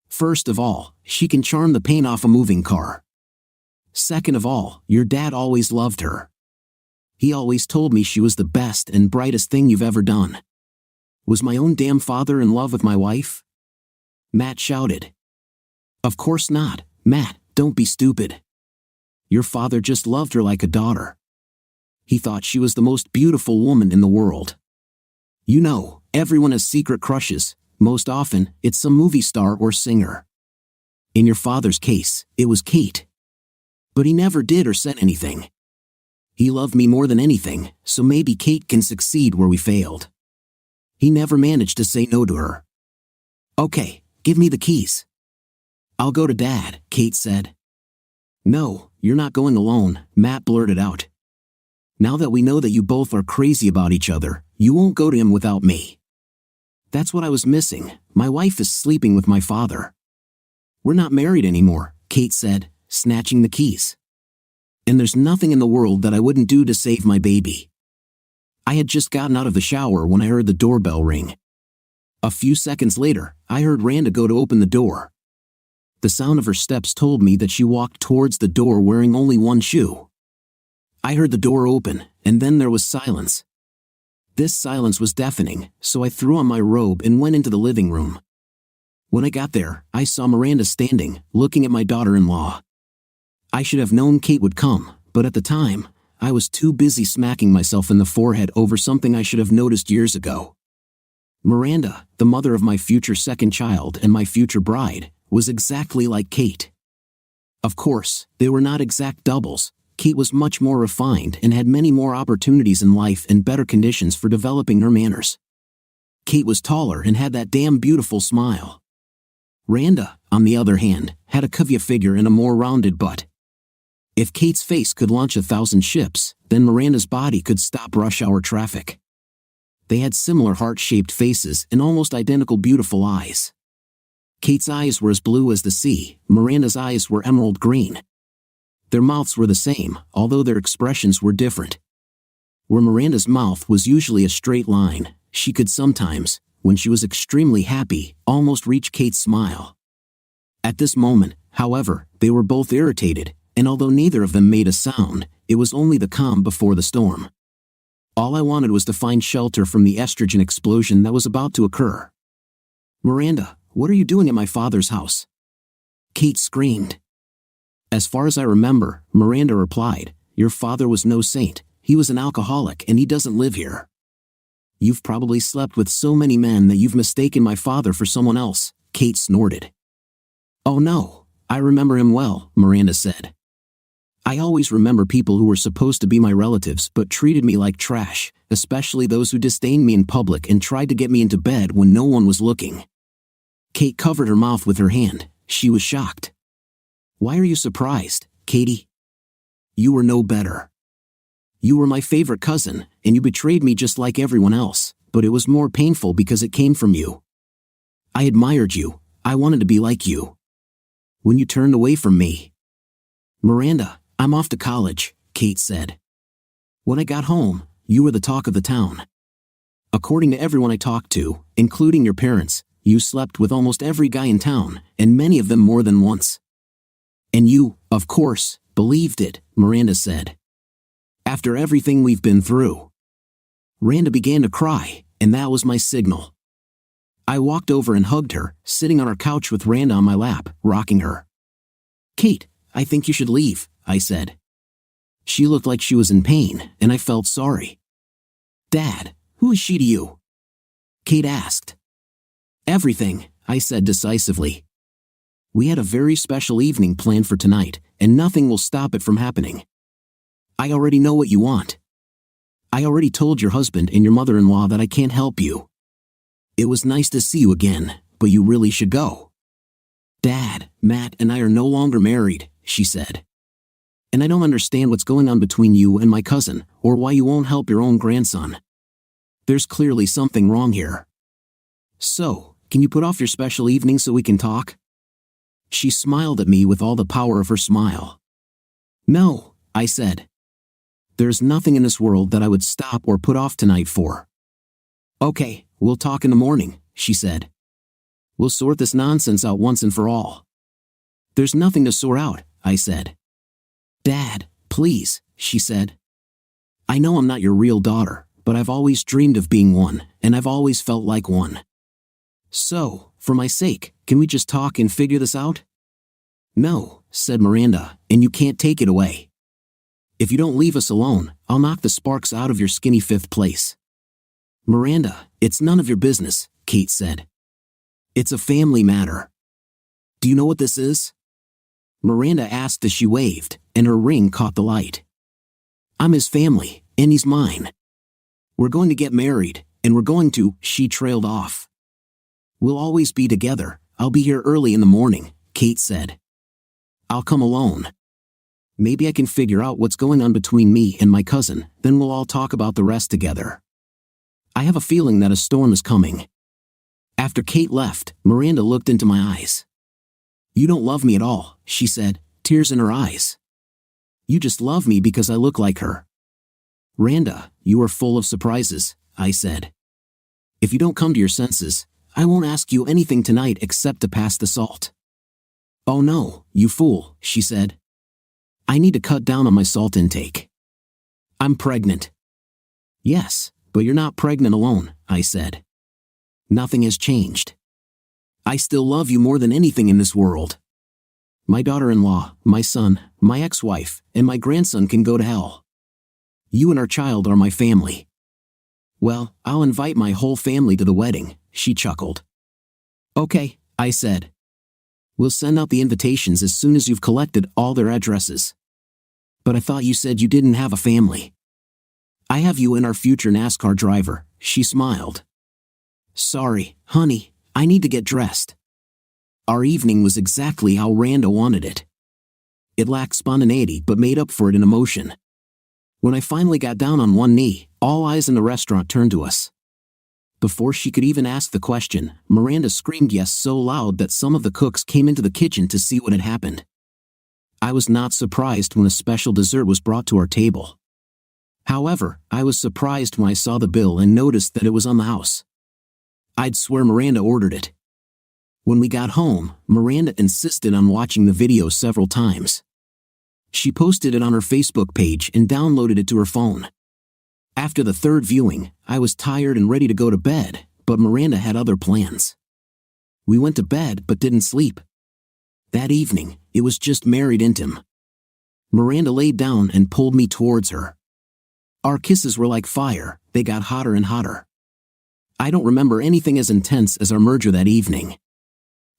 First of all, she can charm the paint off a moving car. Second of all, your dad always loved her. He always told me she was the best and brightest thing you've ever done. Was my own damn father in love with my wife? Matt shouted. Of course not, Matt, don't be stupid. Your father just loved her like a daughter. He thought she was the most beautiful woman in the world. You know, everyone has secret crushes. Most often, it's some movie star or singer. In your father's case, it was Kate. But he never did or said anything. He loved me more than anything, so maybe Kate can succeed where we failed. He never managed to say no to her. Okay, give me the keys. I'll go to Dad, Kate said. No, you're not going alone, Matt blurted out. Now that we know that you both are crazy about each other, you won't go to him without me. That's what I was missing. My wife is sleeping with my father. We're not married anymore, Kate said, snatching the keys. And there's nothing in the world that I wouldn't do to save my baby. I had just gotten out of the shower when I heard the doorbell ring. A few seconds later, I heard Randa go to open the door. The sound of her steps told me that she walked towards the door wearing only one shoe. I heard the door open, and then there was silence. This silence was deafening, so I threw on my robe and went into the living room. When I got there, I saw Miranda standing, looking at my daughter-in-law. I should have known Kate would come, but at the time, I was too busy smacking myself in the forehead over something I should have noticed years ago. Miranda, the mother of my future second child and my future bride, was exactly like Kate. Of course, they were not exact doubles. Kate was much more refined and had many more opportunities in life and better conditions for developing her manners. Kate was taller and had that damn beautiful smile. Randa, on the other hand, had a curvy figure and a more rounded butt. If Kate's face could launch 1,000 ships, then Miranda's body could stop rush hour traffic. They had similar heart-shaped faces and almost identical beautiful eyes. Kate's eyes were as blue as the sea, Miranda's eyes were emerald green. Their mouths were the same, although their expressions were different. Where Miranda's mouth was usually a straight line, she could sometimes, when she was extremely happy, almost reach Kate's smile. At this moment, however, they were both irritated, and although neither of them made a sound, it was only the calm before the storm. All I wanted was to find shelter from the estrogen explosion that was about to occur. Miranda, what are you doing at my father's house? Kate screamed. As far as I remember, Miranda replied, your father was no saint, he was an alcoholic and he doesn't live here. You've probably slept with so many men that you've mistaken my father for someone else, Kate snorted. Oh no, I remember him well, Miranda said. I always remember people who were supposed to be my relatives but treated me like trash, especially those who disdained me in public and tried to get me into bed when no one was looking. Kate covered her mouth with her hand. She was shocked. Why are you surprised, Katie? You were no better. You were my favorite cousin, and you betrayed me just like everyone else, but it was more painful because it came from you. I admired you. I wanted to be like you. When you turned away from me. Miranda, I'm off to college, Kate said. When I got home, you were the talk of the town. According to everyone I talked to, including your parents, you slept with almost every guy in town, and many of them more than once. And you, of course, believed it, Miranda said. After everything we've been through. Miranda began to cry, and that was my signal. I walked over and hugged her, sitting on our couch with Miranda on my lap, rocking her. Kate, I think you should leave, I said. She looked like she was in pain, and I felt sorry. Dad, who is she to you? Kate asked. Everything, I said decisively. We had a very special evening planned for tonight, and nothing will stop it from happening. I already know what you want. I already told your husband and your mother-in-law that I can't help you. It was nice to see you again, but you really should go. Dad, Matt and I are no longer married, she said. And I don't understand what's going on between you and my cousin, or why you won't help your own grandson. There's clearly something wrong here. So, can you put off your special evening so we can talk? She smiled at me with all the power of her smile. No, I said. There's nothing in this world that I would stop or put off tonight for. Okay, we'll talk in the morning, she said. We'll sort this nonsense out once and for all. There's nothing to sort out, I said. Dad, please, she said. I know I'm not your real daughter, but I've always dreamed of being one, and I've always felt like one. So, for my sake, can we just talk and figure this out? No, said Miranda, and you can't take it away. If you don't leave us alone, I'll knock the sparks out of your skinny fifth place. Miranda, it's none of your business, Kate said. It's a family matter. Do you know what this is? Miranda asked as she waved, and her ring caught the light. I'm his family, and he's mine. We're going to get married, and we're going to, she trailed off. We'll always be together. I'll be here early in the morning, Kate said. I'll come alone. Maybe I can figure out what's going on between me and my cousin, then we'll all talk about the rest together. I have a feeling that a storm is coming. After Kate left, Miranda looked into my eyes. You don't love me at all, she said, tears in her eyes. You just love me because I look like her. Miranda, you are full of surprises, I said. If you don't come to your senses, I won't ask you anything tonight except to pass the salt. Oh no, you fool, she said. I need to cut down on my salt intake. I'm pregnant. Yes, but you're not pregnant alone, I said. Nothing has changed. I still love you more than anything in this world. My daughter-in-law, my son, my ex-wife, and my grandson can go to hell. You and our child are my family. Well, I'll invite my whole family to the wedding, she chuckled. Okay, I said. We'll send out the invitations as soon as you've collected all their addresses. But I thought you said you didn't have a family. I have you and our future NASCAR driver, she smiled. Sorry, honey, I need to get dressed. Our evening was exactly how Randa wanted it. It lacked spontaneity but made up for it in emotion. When I finally got down on one knee, all eyes in the restaurant turned to us. Before she could even ask the question, Miranda screamed yes so loud that some of the cooks came into the kitchen to see what had happened. I was not surprised when a special dessert was brought to our table. However, I was surprised when I saw the bill and noticed that it was on the house. I'd swear Miranda ordered it. When we got home, Miranda insisted on watching the video several times. She posted it on her Facebook page and downloaded it to her phone. After the third viewing, I was tired and ready to go to bed, but Miranda had other plans. We went to bed but didn't sleep. That evening, it was just married intim. Miranda laid down and pulled me towards her. Our kisses were like fire, they got hotter and hotter. I don't remember anything as intense as our merger that evening.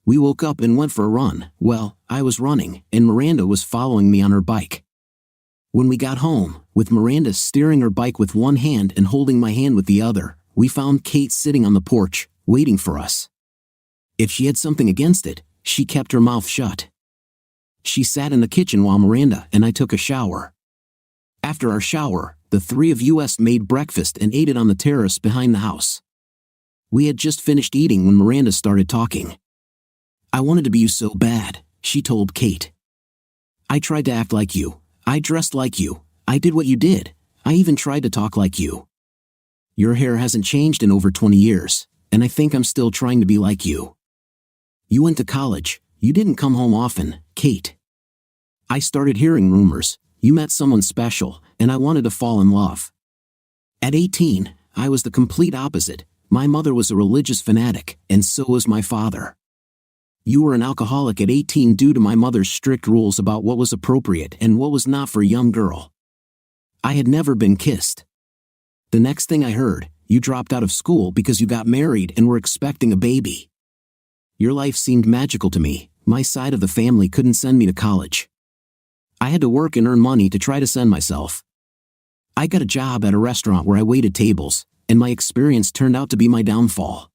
We woke up and went for a run. Well, I was running, and Miranda was following me on her bike. When we got home, with Miranda steering her bike with one hand and holding my hand with the other, we found Kate sitting on the porch, waiting for us. If she had something against it, she kept her mouth shut. She sat in the kitchen while Miranda and I took a shower. After our shower, the three of us made breakfast and ate it on the terrace behind the house. We had just finished eating when Miranda started talking. "I wanted to be you so bad," she told Kate. "I tried to act like you. I dressed like you. I did what you did. I even tried to talk like you. Your hair hasn't changed in over 20 years, and I think I'm still trying to be like you. You went to college. You didn't come home often, Kate. I started hearing rumors. You met someone special, and I wanted to fall in love. At 18, I was the complete opposite. My mother was a religious fanatic, and so was my father. You were an alcoholic at 18 due to my mother's strict rules about what was appropriate and what was not for a young girl. I had never been kissed. The next thing I heard, you dropped out of school because you got married and were expecting a baby. Your life seemed magical to me. My side of the family couldn't send me to college. I had to work and earn money to try to send myself. I got a job at a restaurant where I waited tables, and my experience turned out to be my downfall.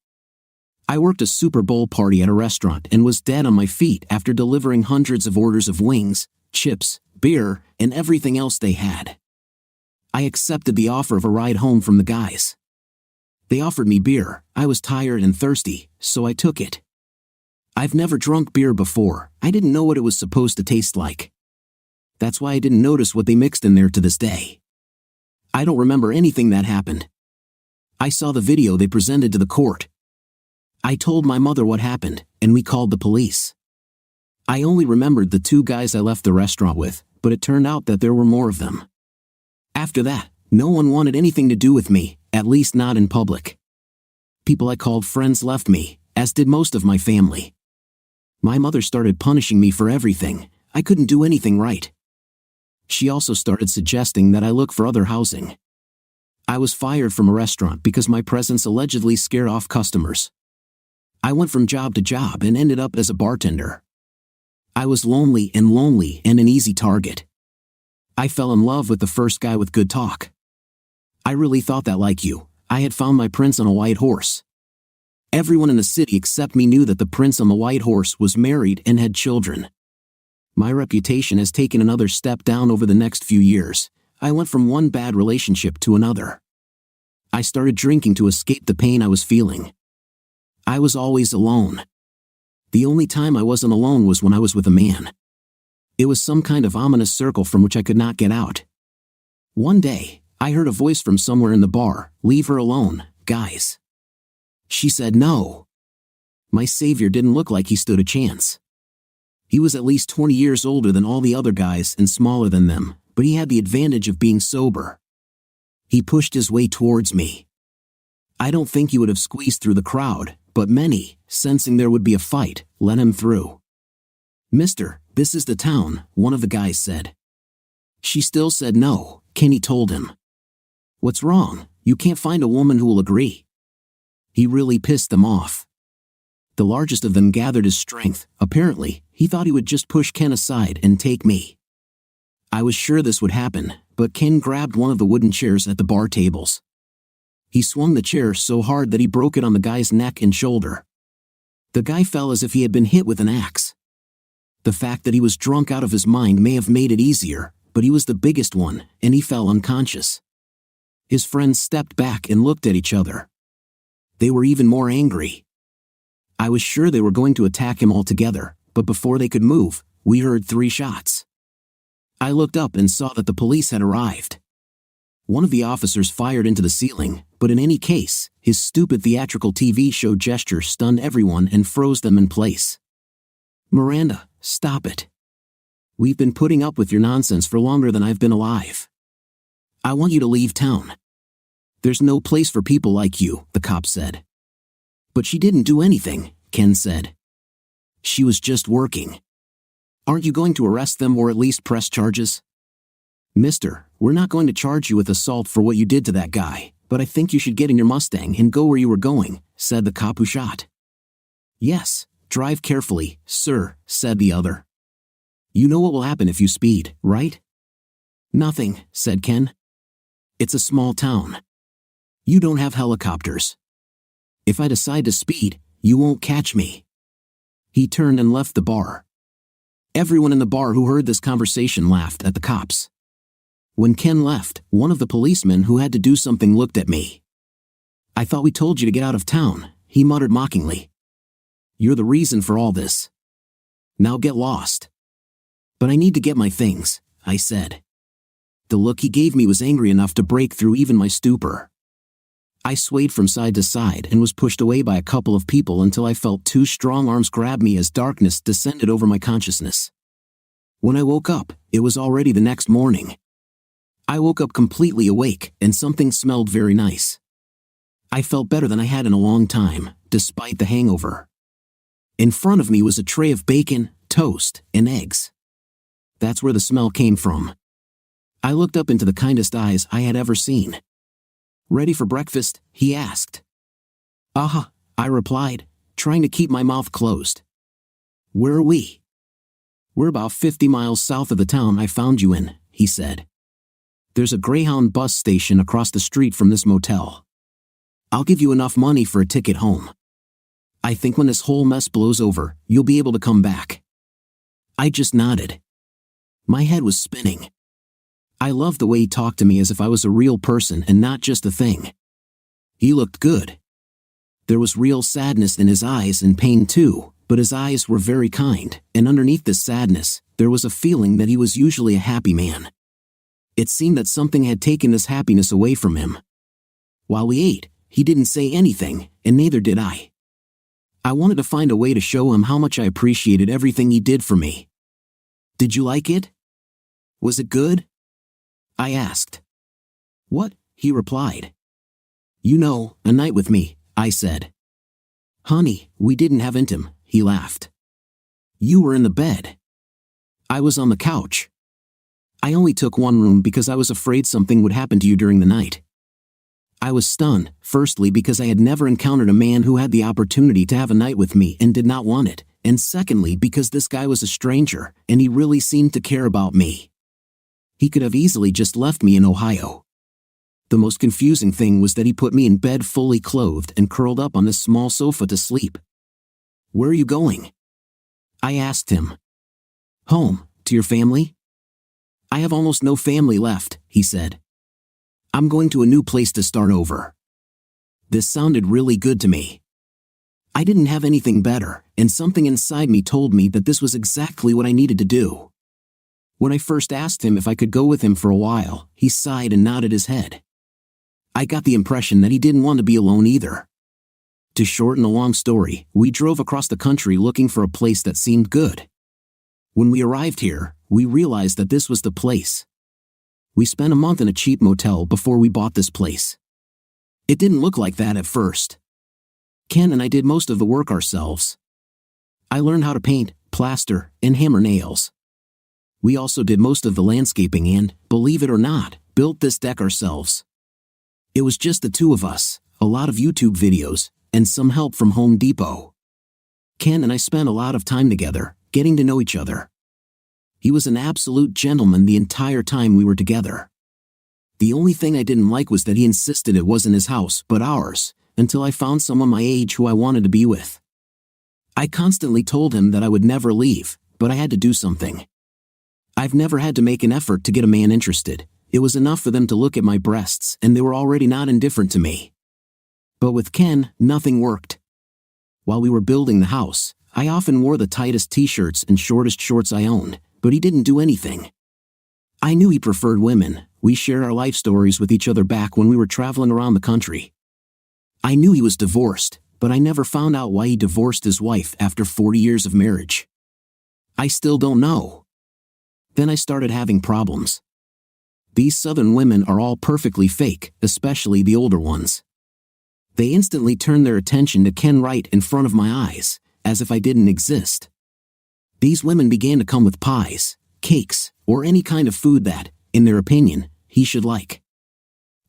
I worked a Super Bowl party at a restaurant and was dead on my feet after delivering hundreds of orders of wings, chips, beer, and everything else they had. I accepted the offer of a ride home from the guys. They offered me beer. I was tired and thirsty, so I took it. I've never drunk beer before. I didn't know what it was supposed to taste like. That's why I didn't notice what they mixed in there to this day. I don't remember anything that happened. I saw the video they presented to the court. I told my mother what happened, and we called the police. I only remembered the two guys I left the restaurant with, but it turned out that there were more of them. After that, no one wanted anything to do with me, at least not in public. People I called friends left me, as did most of my family. My mother started punishing me for everything. I couldn't do anything right. She also started suggesting that I look for other housing. I was fired from a restaurant because my presence allegedly scared off customers. I went from job to job and ended up as a bartender. I was lonely and an easy target. I fell in love with the first guy with good talk. I really thought that, like you, I had found my prince on a white horse. Everyone in the city except me knew that the prince on the white horse was married and had children. My reputation has taken another step down over the next few years. I went from one bad relationship to another. I started drinking to escape the pain I was feeling. I was always alone. The only time I wasn't alone was when I was with a man. It was some kind of ominous circle from which I could not get out. One day, I heard a voice from somewhere in the bar, "Leave her alone, guys." She said no. My savior didn't look like he stood a chance. He was at least 20 years older than all the other guys and smaller than them, but he had the advantage of being sober. He pushed his way towards me. I don't think he would have squeezed through the crowd, but many, sensing there would be a fight, let him through. "Mister, this is the town," one of the guys said. She still said no. Kenny told him. "What's wrong? You can't find a woman who will agree." He really pissed them off. The largest of them gathered his strength. Apparently, he thought he would just push Ken aside and take me. I was sure this would happen, but Ken grabbed one of the wooden chairs at the bar tables. He swung the chair so hard that he broke it on the guy's neck and shoulder. The guy fell as if he had been hit with an axe. The fact that he was drunk out of his mind may have made it easier, but he was the biggest one, and he fell unconscious. His friends stepped back and looked at each other. They were even more angry. I was sure they were going to attack him altogether, but before they could move, we heard 3 shots. I looked up and saw that the police had arrived. One of the officers fired into the ceiling, but in any case, his stupid theatrical TV show gesture stunned everyone and froze them in place. "Miranda, stop it. We've been putting up with your nonsense for longer than I've been alive. I want you to leave town. There's no place for people like you," the cop said. "But she didn't do anything," Ken said. "She was just working. Aren't you going to arrest them or at least press charges?" "Mister, we're not going to charge you with assault for what you did to that guy, but I think you should get in your Mustang and go where you were going," said the cop who shot. "Yes, drive carefully, sir," said the other. "You know what will happen if you speed, right?" "Nothing," said Ken. "It's a small town. You don't have helicopters. If I decide to speed, you won't catch me." He turned and left the bar. Everyone in the bar who heard this conversation laughed at the cops. When Ken left, one of the policemen who had to do something looked at me. "I thought we told you to get out of town," he muttered mockingly. "You're the reason for all this. Now get lost." "But I need to get my things," I said. The look he gave me was angry enough to break through even my stupor. I swayed from side to side and was pushed away by a couple of people until I felt two strong arms grab me as darkness descended over my consciousness. When I woke up, it was already the next morning. I woke up completely awake, and something smelled very nice. I felt better than I had in a long time, despite the hangover. In front of me was a tray of bacon, toast, and eggs. That's where the smell came from. I looked up into the kindest eyes I had ever seen. "Ready for breakfast?" he asked. "Uh-huh," I replied, trying to keep my mouth closed. "Where are we?" "We're about 50 miles south of the town I found you in," he said. "There's a Greyhound bus station across the street from this motel. I'll give you enough money for a ticket home. I think when this whole mess blows over, you'll be able to come back." I just nodded. My head was spinning. I loved the way he talked to me as if I was a real person and not just a thing. He looked good. There was real sadness in his eyes and pain too, but his eyes were very kind, and underneath this sadness, there was a feeling that he was usually a happy man. It seemed that something had taken this happiness away from him. While we ate, he didn't say anything, and neither did I. I wanted to find a way to show him how much I appreciated everything he did for me. "Did you like it? Was it good?" I asked. "What?" he replied. "You know, a night with me," I said. "Honey, we didn't have intim," he laughed. "You were in the bed. I was on the couch. I only took one room because I was afraid something would happen to you during the night." I was stunned, firstly because I had never encountered a man who had the opportunity to have a night with me and did not want it, and secondly because this guy was a stranger, and he really seemed to care about me. He could have easily just left me in Ohio. The most confusing thing was that he put me in bed fully clothed and curled up on this small sofa to sleep. "Where are you going?" I asked him. "Home, to your family?" "I have almost no family left," he said. "I'm going to a new place to start over." This sounded really good to me. I didn't have anything better, and something inside me told me that this was exactly what I needed to do. When I first asked him if I could go with him for a while, he sighed and nodded his head. I got the impression that he didn't want to be alone either. To shorten a long story, we drove across the country looking for a place that seemed good. When we arrived here, we realized that this was the place. We spent a month in a cheap motel before we bought this place. It didn't look like that at first. Ken and I did most of the work ourselves. I learned how to paint, plaster, and hammer nails. We also did most of the landscaping and, believe it or not, built this deck ourselves. It was just the two of us, a lot of YouTube videos, and some help from Home Depot. Ken and I spent a lot of time together, getting to know each other. He was an absolute gentleman the entire time we were together. The only thing I didn't like was that he insisted it wasn't his house, but ours, until I found someone my age who I wanted to be with. I constantly told him that I would never leave, but I had to do something. I've never had to make an effort to get a man interested. It was enough for them to look at my breasts, and they were already not indifferent to me. But with Ken, nothing worked. While we were building the house, I often wore the tightest t-shirts and shortest shorts I owned, but he didn't do anything. I knew he preferred women. We shared our life stories with each other back when we were traveling around the country. I knew he was divorced, but I never found out why he divorced his wife after 40 years of marriage. I still don't know. Then I started having problems. These southern women are all perfectly fake, especially the older ones. They instantly turned their attention to Ken right in front of my eyes, as if I didn't exist. These women began to come with pies, cakes, or any kind of food that, in their opinion, he should like.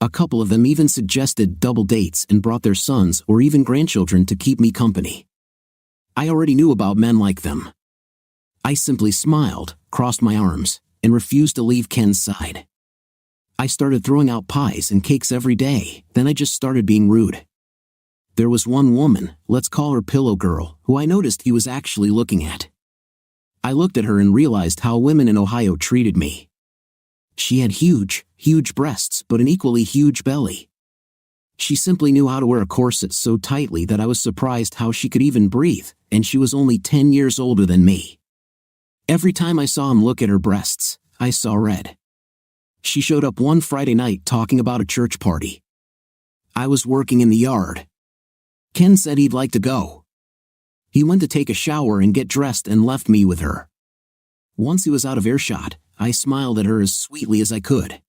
A couple of them even suggested double dates and brought their sons or even grandchildren to keep me company. I already knew about men like them. I simply smiled, crossed my arms, and refused to leave Ken's side. I started throwing out pies and cakes every day, then I just started being rude. There was one woman, let's call her Pillow Girl, who I noticed he was actually looking at. I looked at her and realized how women in Ohio treated me. She had huge, huge breasts but an equally huge belly. She simply knew how to wear a corset so tightly that I was surprised how she could even breathe, and she was only 10 years older than me. Every time I saw him look at her breasts, I saw red. She showed up one Friday night talking about a church party. I was working in the yard. Ken said he'd like to go. He went to take a shower and get dressed and left me with her. Once he was out of earshot, I smiled at her as sweetly as I could.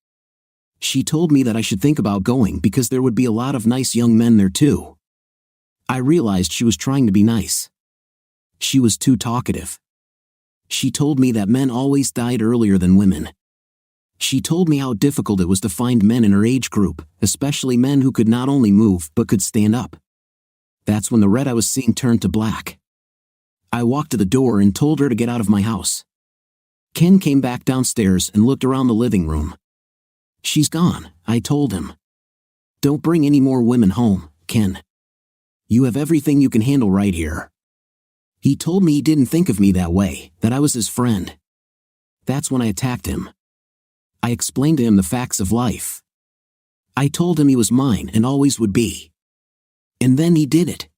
She told me that I should think about going because there would be a lot of nice young men there too. I realized she was trying to be nice. She was too talkative. She told me that men always died earlier than women. She told me how difficult it was to find men in her age group, especially men who could not only move but could stand up. That's when the red I was seeing turned to black. I walked to the door and told her to get out of my house. Ken came back downstairs and looked around the living room. She's gone, I told him. Don't bring any more women home, Ken. You have everything you can handle right here. He told me he didn't think of me that way, that I was his friend. That's when I attacked him. I explained to him the facts of life. I told him he was mine and always would be. And then he did it.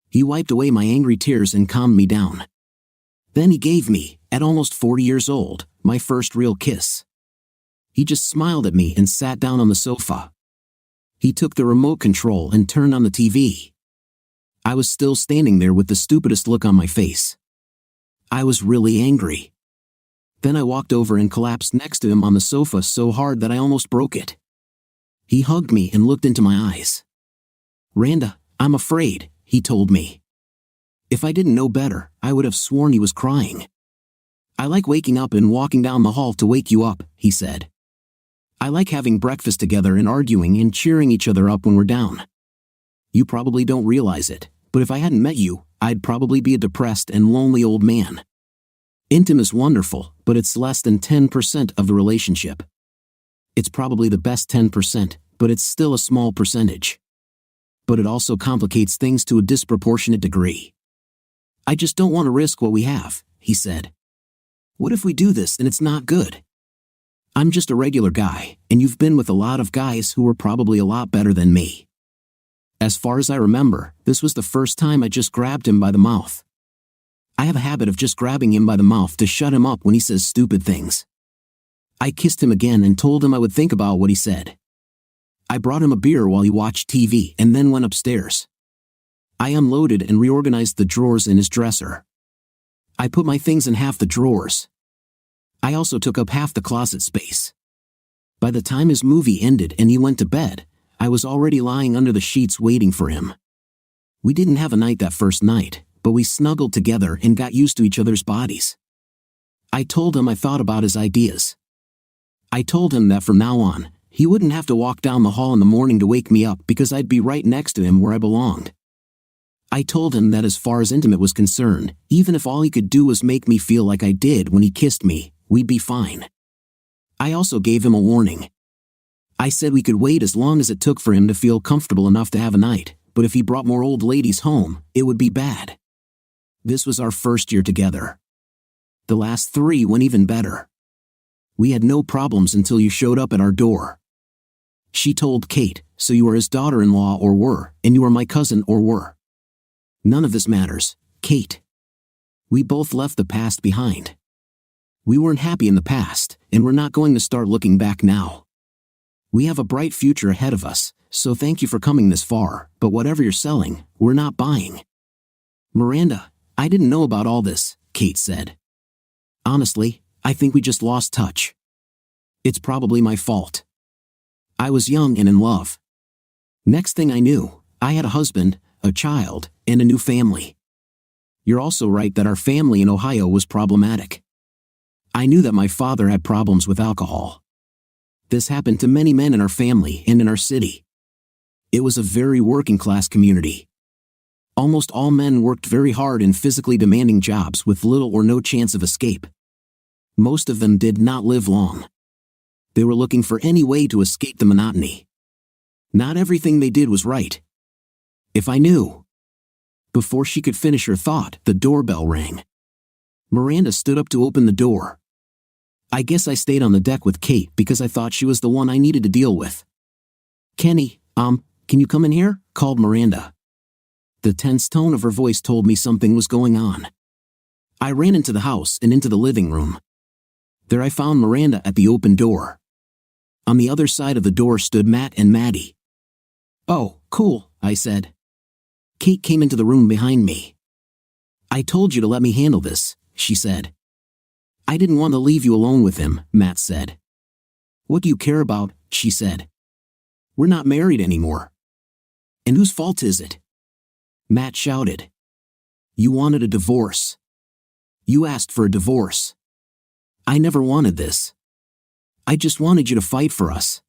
He wiped away my angry tears and calmed me down. Then he gave me, at almost 40 years old, my first real kiss. He just smiled at me and sat down on the sofa. He took the remote control and turned on the TV. I was still standing there with the stupidest look on my face. I was really angry. Then I walked over and collapsed next to him on the sofa so hard that I almost broke it. He hugged me and looked into my eyes. Randa, I'm afraid, he told me. If I didn't know better, I would have sworn he was crying. I like waking up and walking down the hall to wake you up, he said. I like having breakfast together and arguing and cheering each other up when we're down. You probably don't realize it, but if I hadn't met you, I'd probably be a depressed and lonely old man. Intim is wonderful, but it's less than 10% of the relationship. It's probably the best 10%, but it's still a small percentage. But it also complicates things to a disproportionate degree. I just don't want to risk what we have, he said. What if we do this and it's not good? I'm just a regular guy, and you've been with a lot of guys who were probably a lot better than me. As far as I remember, this was the first time I just grabbed him by the mouth. I have a habit of just grabbing him by the mouth to shut him up when he says stupid things. I kissed him again and told him I would think about what he said. I brought him a beer while he watched TV and then went upstairs. I unloaded and reorganized the drawers in his dresser. I put my things in half the drawers. I also took up half the closet space. By the time his movie ended and he went to bed, I was already lying under the sheets waiting for him. We didn't have a night that first night, but we snuggled together and got used to each other's bodies. I told him I thought about his ideas. I told him that from now on, he wouldn't have to walk down the hall in the morning to wake me up because I'd be right next to him where I belonged. I told him that as far as intimate was concerned, even if all he could do was make me feel like I did when he kissed me, we'd be fine. I also gave him a warning. I said we could wait as long as it took for him to feel comfortable enough to have a night, but if he brought more old ladies home, it would be bad. This was our first year together. The last 3 went even better. We had no problems until you showed up at our door. She told Kate, so you are his daughter-in-law or were, and you are my cousin or were. None of this matters, Kate. We both left the past behind. We weren't happy in the past, and we're not going to start looking back now. We have a bright future ahead of us, so thank you for coming this far, but whatever you're selling, we're not buying. Miranda, I didn't know about all this, Kate said. Honestly, I think we just lost touch. It's probably my fault. I was young and in love. Next thing I knew, I had a husband, a child, and a new family. You're also right that our family in Ohio was problematic. I knew that my father had problems with alcohol. This happened to many men in our family and in our city. It was a very working-class community. Almost all men worked very hard in physically demanding jobs with little or no chance of escape. Most of them did not live long. They were looking for any way to escape the monotony. Not everything they did was right. If I knew. Before she could finish her thought, the doorbell rang. Miranda stood up to open the door. I guess I stayed on the deck with Kate because I thought she was the one I needed to deal with. Kenny, can you come in here? Called Miranda. The tense tone of her voice told me something was going on. I ran into the house and into the living room. There I found Miranda at the open door. On the other side of the door stood Matt and Maddie. Oh, cool, I said. Kate came into the room behind me. I told you to let me handle this, she said. I didn't want to leave you alone with him, Matt said. What do you care about? She said. We're not married anymore. And whose fault is it? Matt shouted. You wanted a divorce. You asked for a divorce. I never wanted this. I just wanted you to fight for us.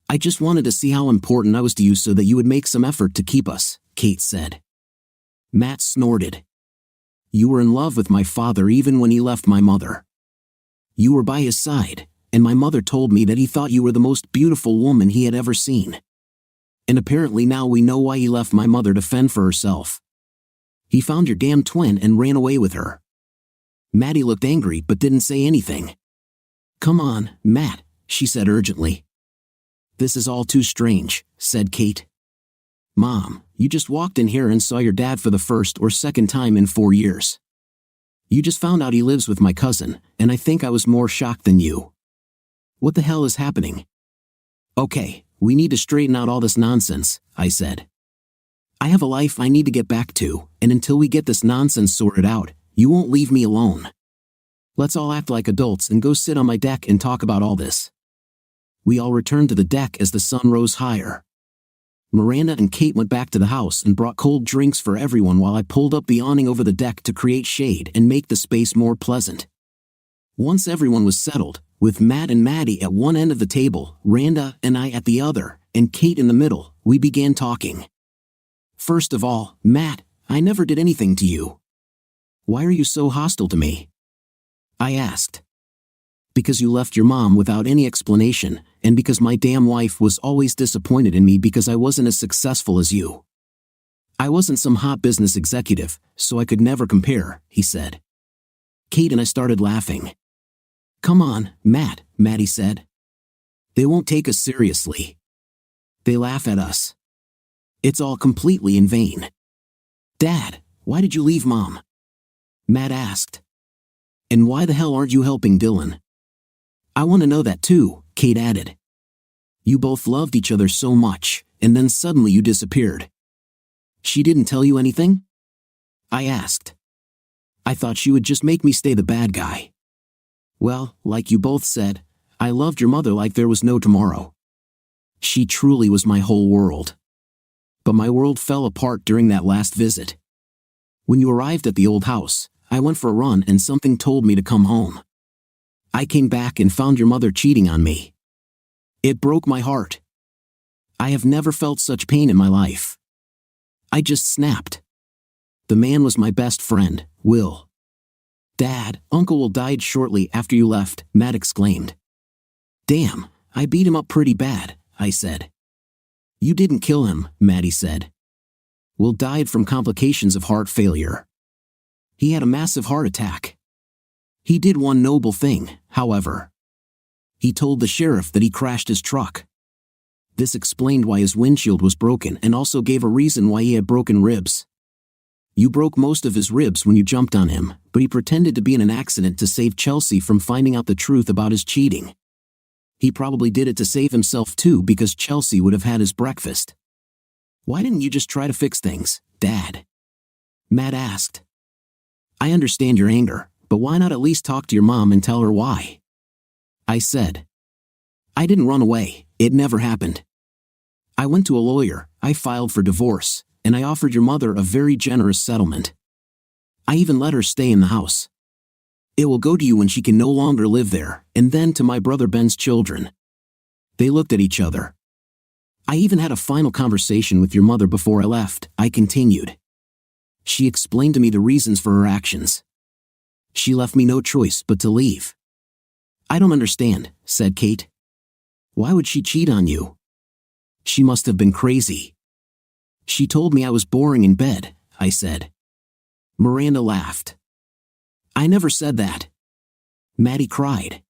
I just wanted to see how important I was to you so that you would make some effort to keep us, Kate said. Matt snorted. You were in love with my father even when he left my mother. You were by his side, and my mother told me that he thought you were the most beautiful woman he had ever seen. And apparently now we know why he left my mother to fend for herself. He found your damn twin and ran away with her. Maddie looked angry but didn't say anything. Come on, Matt, she said urgently. This is all too strange, said Kate. Mom, you just walked in here and saw your dad for the first or second time in 4 years. You just found out he lives with my cousin, and I think I was more shocked than you. What the hell is happening? Okay, we need to straighten out all this nonsense, I said. I have a life I need to get back to, and until we get this nonsense sorted out, you won't leave me alone. Let's all act like adults and go sit on my deck and talk about all this. We all returned to the deck as the sun rose higher. Miranda and Kate went back to the house and brought cold drinks for everyone while I pulled up the awning over the deck to create shade and make the space more pleasant. Once everyone was settled, with Matt and Maddie at one end of the table, Randa and I at the other, and Kate in the middle, we began talking. First of all, Matt, I never did anything to you. Why are you so hostile to me? I asked. Because you left your mom without any explanation, and because my damn wife was always disappointed in me because I wasn't as successful as you. I wasn't some hot business executive, so I could never compare, he said. Kate and I started laughing. Come on, Matt, Maddie said. They won't take us seriously. They laugh at us. It's all completely in vain. Dad, why did you leave Mom? Matt asked. And why the hell aren't you helping Dylan? I want to know that too, Kate added. You both loved each other so much, and then suddenly you disappeared. She didn't tell you anything? I asked. I thought she would just make me stay the bad guy. Well, like you both said, I loved your mother like there was no tomorrow. She truly was my whole world. But my world fell apart during that last visit. When you arrived at the old house, I went for a run and something told me to come home. I came back and found your mother cheating on me. It broke my heart. I have never felt such pain in my life. I just snapped. The man was my best friend, Will. Dad, Uncle Will died shortly after you left, Matt exclaimed. Damn, I beat him up pretty bad, I said. You didn't kill him, Maddie said. Will died from complications of heart failure. He had a massive heart attack. He did one noble thing, however. He told the sheriff that he crashed his truck. This explained why his windshield was broken and also gave a reason why he had broken ribs. You broke most of his ribs when you jumped on him, but he pretended to be in an accident to save Chelsea from finding out the truth about his cheating. He probably did it to save himself too because Chelsea would have had his breakfast. Why didn't you just try to fix things, Dad? Matt asked. I understand your anger, but why not at least talk to your mom and tell her why? I said. I didn't run away, it never happened. I went to a lawyer, I filed for divorce, and I offered your mother a very generous settlement. I even let her stay in the house. It will go to you when she can no longer live there, and then to my brother Ben's children. They looked at each other. I even had a final conversation with your mother before I left, I continued. She explained to me the reasons for her actions. She left me no choice but to leave. I don't understand, said Kate. Why would she cheat on you? She must have been crazy. She told me I was boring in bed, I said. Miranda laughed. I never said that. Maddie cried.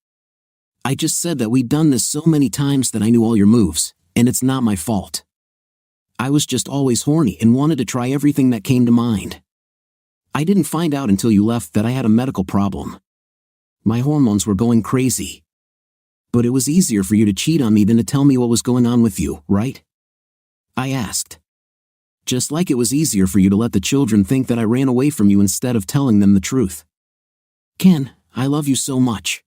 I just said that we'd done this so many times that I knew all your moves, and it's not my fault. I was just always horny and wanted to try everything that came to mind. I didn't find out until you left that I had a medical problem. My hormones were going crazy. But it was easier for you to cheat on me than to tell me what was going on with you, right? I asked. Just like it was easier for you to let the children think that I ran away from you instead of telling them the truth. Ken, I love you so much.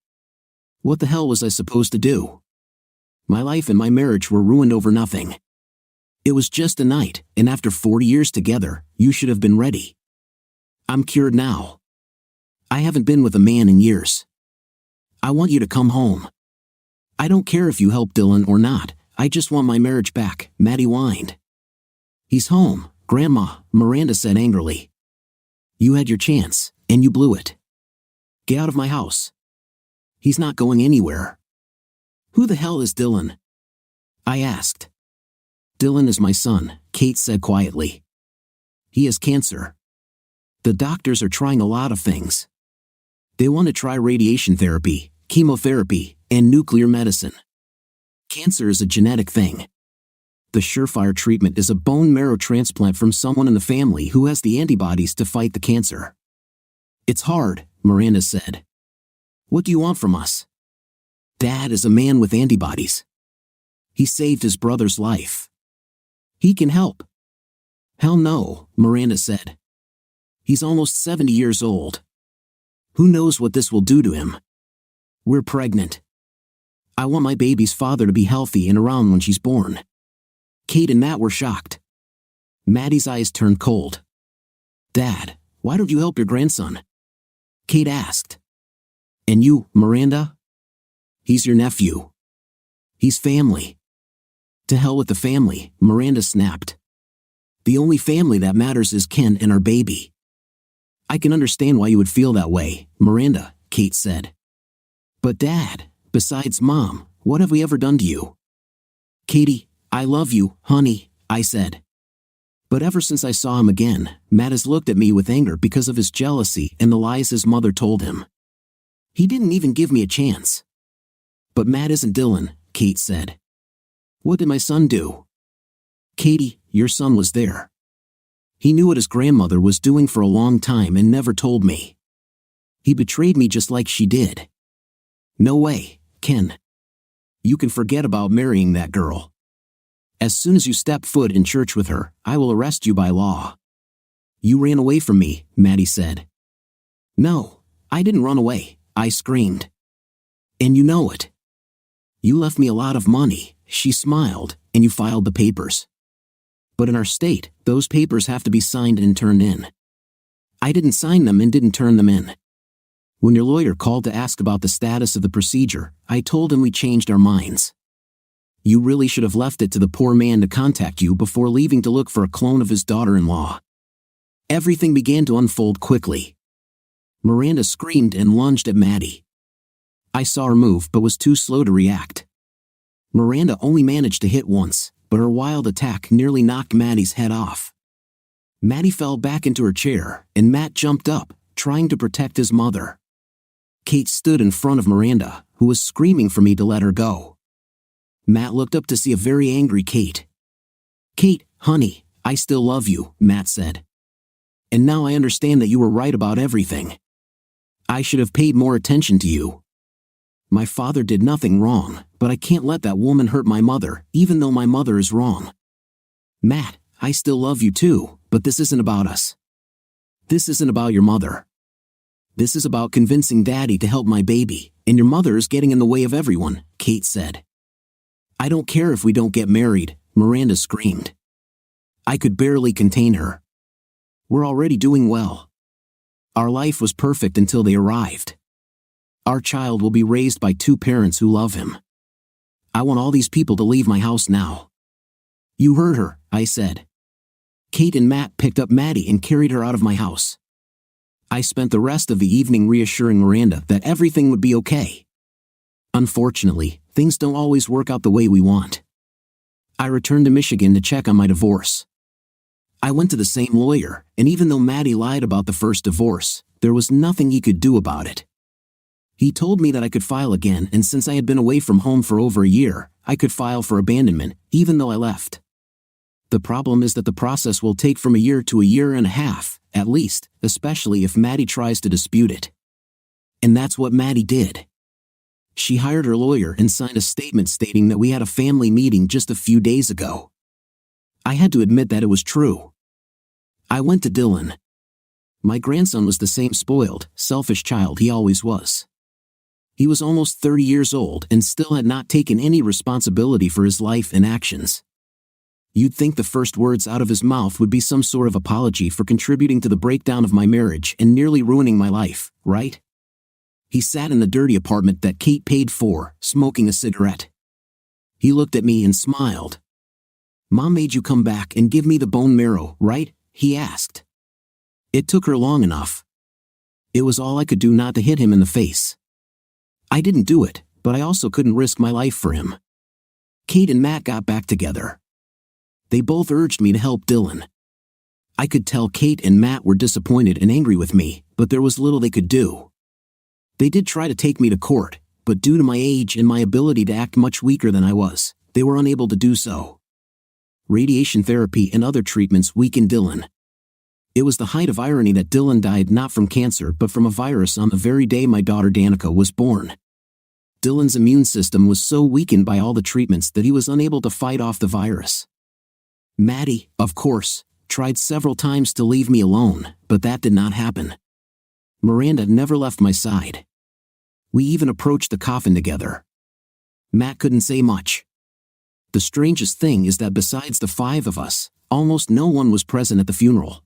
What the hell was I supposed to do? My life and my marriage were ruined over nothing. It was just a night, and after 40 years together, you should have been ready. I'm cured now. I haven't been with a man in years. I want you to come home. I don't care if you help Dylan or not, I just want my marriage back, Maddie whined. He's home, Grandma, Miranda said angrily. You had your chance, and you blew it. Get out of my house. He's not going anywhere. Who the hell is Dylan? I asked. Dylan is my son, Kate said quietly. He has cancer. The doctors are trying a lot of things. They want to try radiation therapy, chemotherapy, and nuclear medicine. Cancer is a genetic thing. The surefire treatment is a bone marrow transplant from someone in the family who has the antibodies to fight the cancer. It's hard, Miranda said. What do you want from us? Dad is a man with antibodies. He saved his brother's life. He can help. Hell no, Miranda said. He's almost 70 years old. Who knows what this will do to him? We're pregnant. I want my baby's father to be healthy and around when she's born. Kate and Matt were shocked. Maddie's eyes turned cold. Dad, why don't you help your grandson? Kate asked. And you, Miranda? He's your nephew. He's family. To hell with the family, Miranda snapped. The only family that matters is Ken and our baby. I can understand why you would feel that way, Miranda, Kate said. But Dad, besides Mom, what have we ever done to you? Katie, I love you, honey, I said. But ever since I saw him again, Matt has looked at me with anger because of his jealousy and the lies his mother told him. He didn't even give me a chance. But Matt isn't Dylan, Kate said. What did my son do? Katie, your son was there. He knew what his grandmother was doing for a long time and never told me. He betrayed me just like she did. No way, Ken. You can forget about marrying that girl. As soon as you step foot in church with her, I will arrest you by law. You ran away from me, Maddie said. No, I didn't run away, I screamed. And you know it. You left me a lot of money, she smiled, and you filed the papers. But in our state, those papers have to be signed and turned in. I didn't sign them and didn't turn them in. When your lawyer called to ask about the status of the procedure, I told him we changed our minds. You really should have left it to the poor man to contact you before leaving to look for a clone of his daughter-in-law. Everything began to unfold quickly. Miranda screamed and lunged at Maddie. I saw her move but was too slow to react. Miranda only managed to hit once, but her wild attack nearly knocked Maddie's head off. Maddie fell back into her chair, and Matt jumped up, trying to protect his mother. Kate stood in front of Miranda, who was screaming for me to let her go. Matt looked up to see a very angry Kate. Kate, honey, I still love you, Matt said. And now I understand that you were right about everything. I should have paid more attention to you. My father did nothing wrong, but I can't let that woman hurt my mother, even though my mother is wrong. Matt, I still love you too, but this isn't about us. This isn't about your mother. This is about convincing Daddy to help my baby, and your mother is getting in the way of everyone, Kate said. I don't care if we don't get married, Miranda screamed. I could barely contain her. We're already doing well. Our life was perfect until they arrived. Our child will be raised by two parents who love him. I want all these people to leave my house now. You heard her, I said. Kate and Matt picked up Maddie and carried her out of my house. I spent the rest of the evening reassuring Miranda that everything would be okay. Unfortunately, things don't always work out the way we want. I returned to Michigan to check on my divorce. I went to the same lawyer, and even though Maddie lied about the first divorce, there was nothing he could do about it. He told me that I could file again, and since I had been away from home for over a year, I could file for abandonment, even though I left. The problem is that the process will take from a year to a year and a half, at least, especially if Maddie tries to dispute it. And that's what Maddie did. She hired her lawyer and signed a statement stating that we had a family meeting just a few days ago. I had to admit that it was true. I went to Dylan. My grandson was the same spoiled, selfish child he always was. He was almost 30 years old and still had not taken any responsibility for his life and actions. You'd think the first words out of his mouth would be some sort of apology for contributing to the breakdown of my marriage and nearly ruining my life, right? He sat in the dirty apartment that Kate paid for, smoking a cigarette. He looked at me and smiled. "Mom made you come back and give me the bone marrow, right?" he asked. It took her long enough. It was all I could do not to hit him in the face. I didn't do it, but I also couldn't risk my life for him. Kate and Matt got back together. They both urged me to help Dylan. I could tell Kate and Matt were disappointed and angry with me, but there was little they could do. They did try to take me to court, but due to my age and my ability to act much weaker than I was, they were unable to do so. Radiation therapy and other treatments weakened Dylan. It was the height of irony that Dylan died not from cancer but from a virus on the very day my daughter Danica was born. Dylan's immune system was so weakened by all the treatments that he was unable to fight off the virus. Maddie, of course, tried several times to leave me alone, but that did not happen. Miranda never left my side. We even approached the coffin together. Matt couldn't say much. The strangest thing is that besides the 5 of us, almost no one was present at the funeral.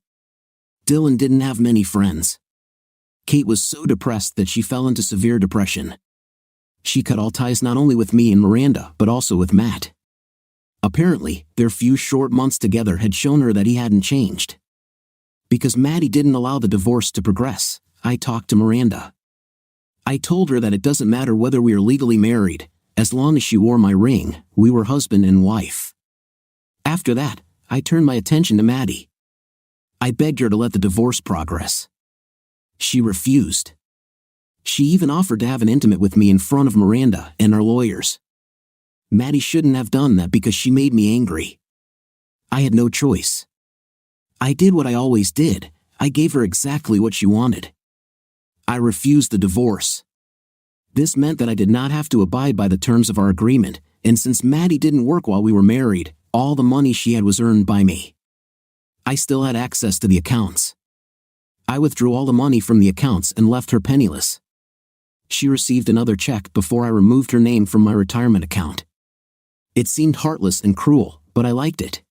Dylan didn't have many friends. Kate was so depressed that she fell into severe depression. She cut all ties not only with me and Miranda, but also with Matt. Apparently, their few short months together had shown her that he hadn't changed. Because Maddie didn't allow the divorce to progress, I talked to Miranda. I told her that it doesn't matter whether we are legally married, as long as she wore my ring, we were husband and wife. After that, I turned my attention to Maddie. I begged her to let the divorce progress. She refused. She even offered to have an intimate with me in front of Miranda and our lawyers. Maddie shouldn't have done that because she made me angry. I had no choice. I did what I always did. I gave her exactly what she wanted. I refused the divorce. This meant that I did not have to abide by the terms of our agreement, and since Maddie didn't work while we were married, all the money she had was earned by me. I still had access to the accounts. I withdrew all the money from the accounts and left her penniless. She received another check before I removed her name from my retirement account. It seemed heartless and cruel, but I liked it.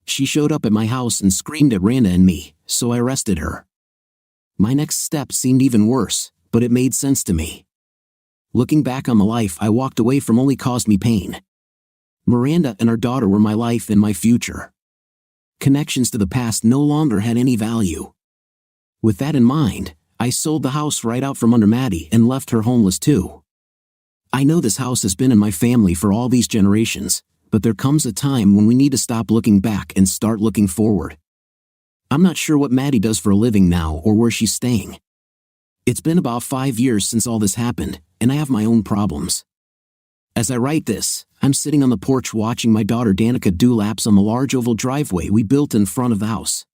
She showed up at my house and screamed at Randa and me, so I arrested her. My next step seemed even worse, but it made sense to me. Looking back on the life I walked away from only caused me pain. Miranda and our daughter were my life and my future. Connections to the past no longer had any value. With that in mind, I sold the house right out from under Maddie and left her homeless too. I know this house has been in my family for all these generations, but there comes a time when we need to stop looking back and start looking forward. I'm not sure what Maddie does for a living now or where she's staying. It's been about 5 years since all this happened, and I have my own problems. As I write this, I'm sitting on the porch watching my daughter Danica do laps on the large oval driveway we built in front of the house.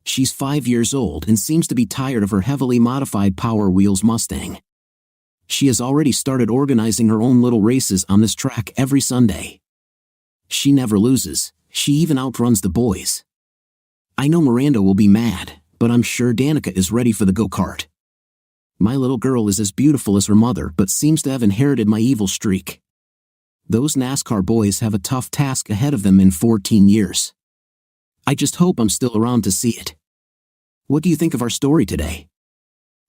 She's 5 years old and seems to be tired of her heavily modified Power Wheels Mustang. She has already started organizing her own little races on this track every Sunday. She never loses, she even outruns the boys. I know Miranda will be mad, but I'm sure Danica is ready for the go-kart. My little girl is as beautiful as her mother but seems to have inherited my evil streak. Those NASCAR boys have a tough task ahead of them in 14 years. I just hope I'm still around to see it. What do you think of our story today?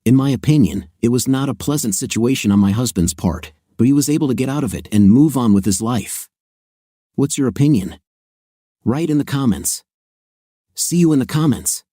In my opinion, it was not a pleasant situation on my husband's part, but he was able to get out of it and move on with his life. What's your opinion? Write in the comments. See you in the comments.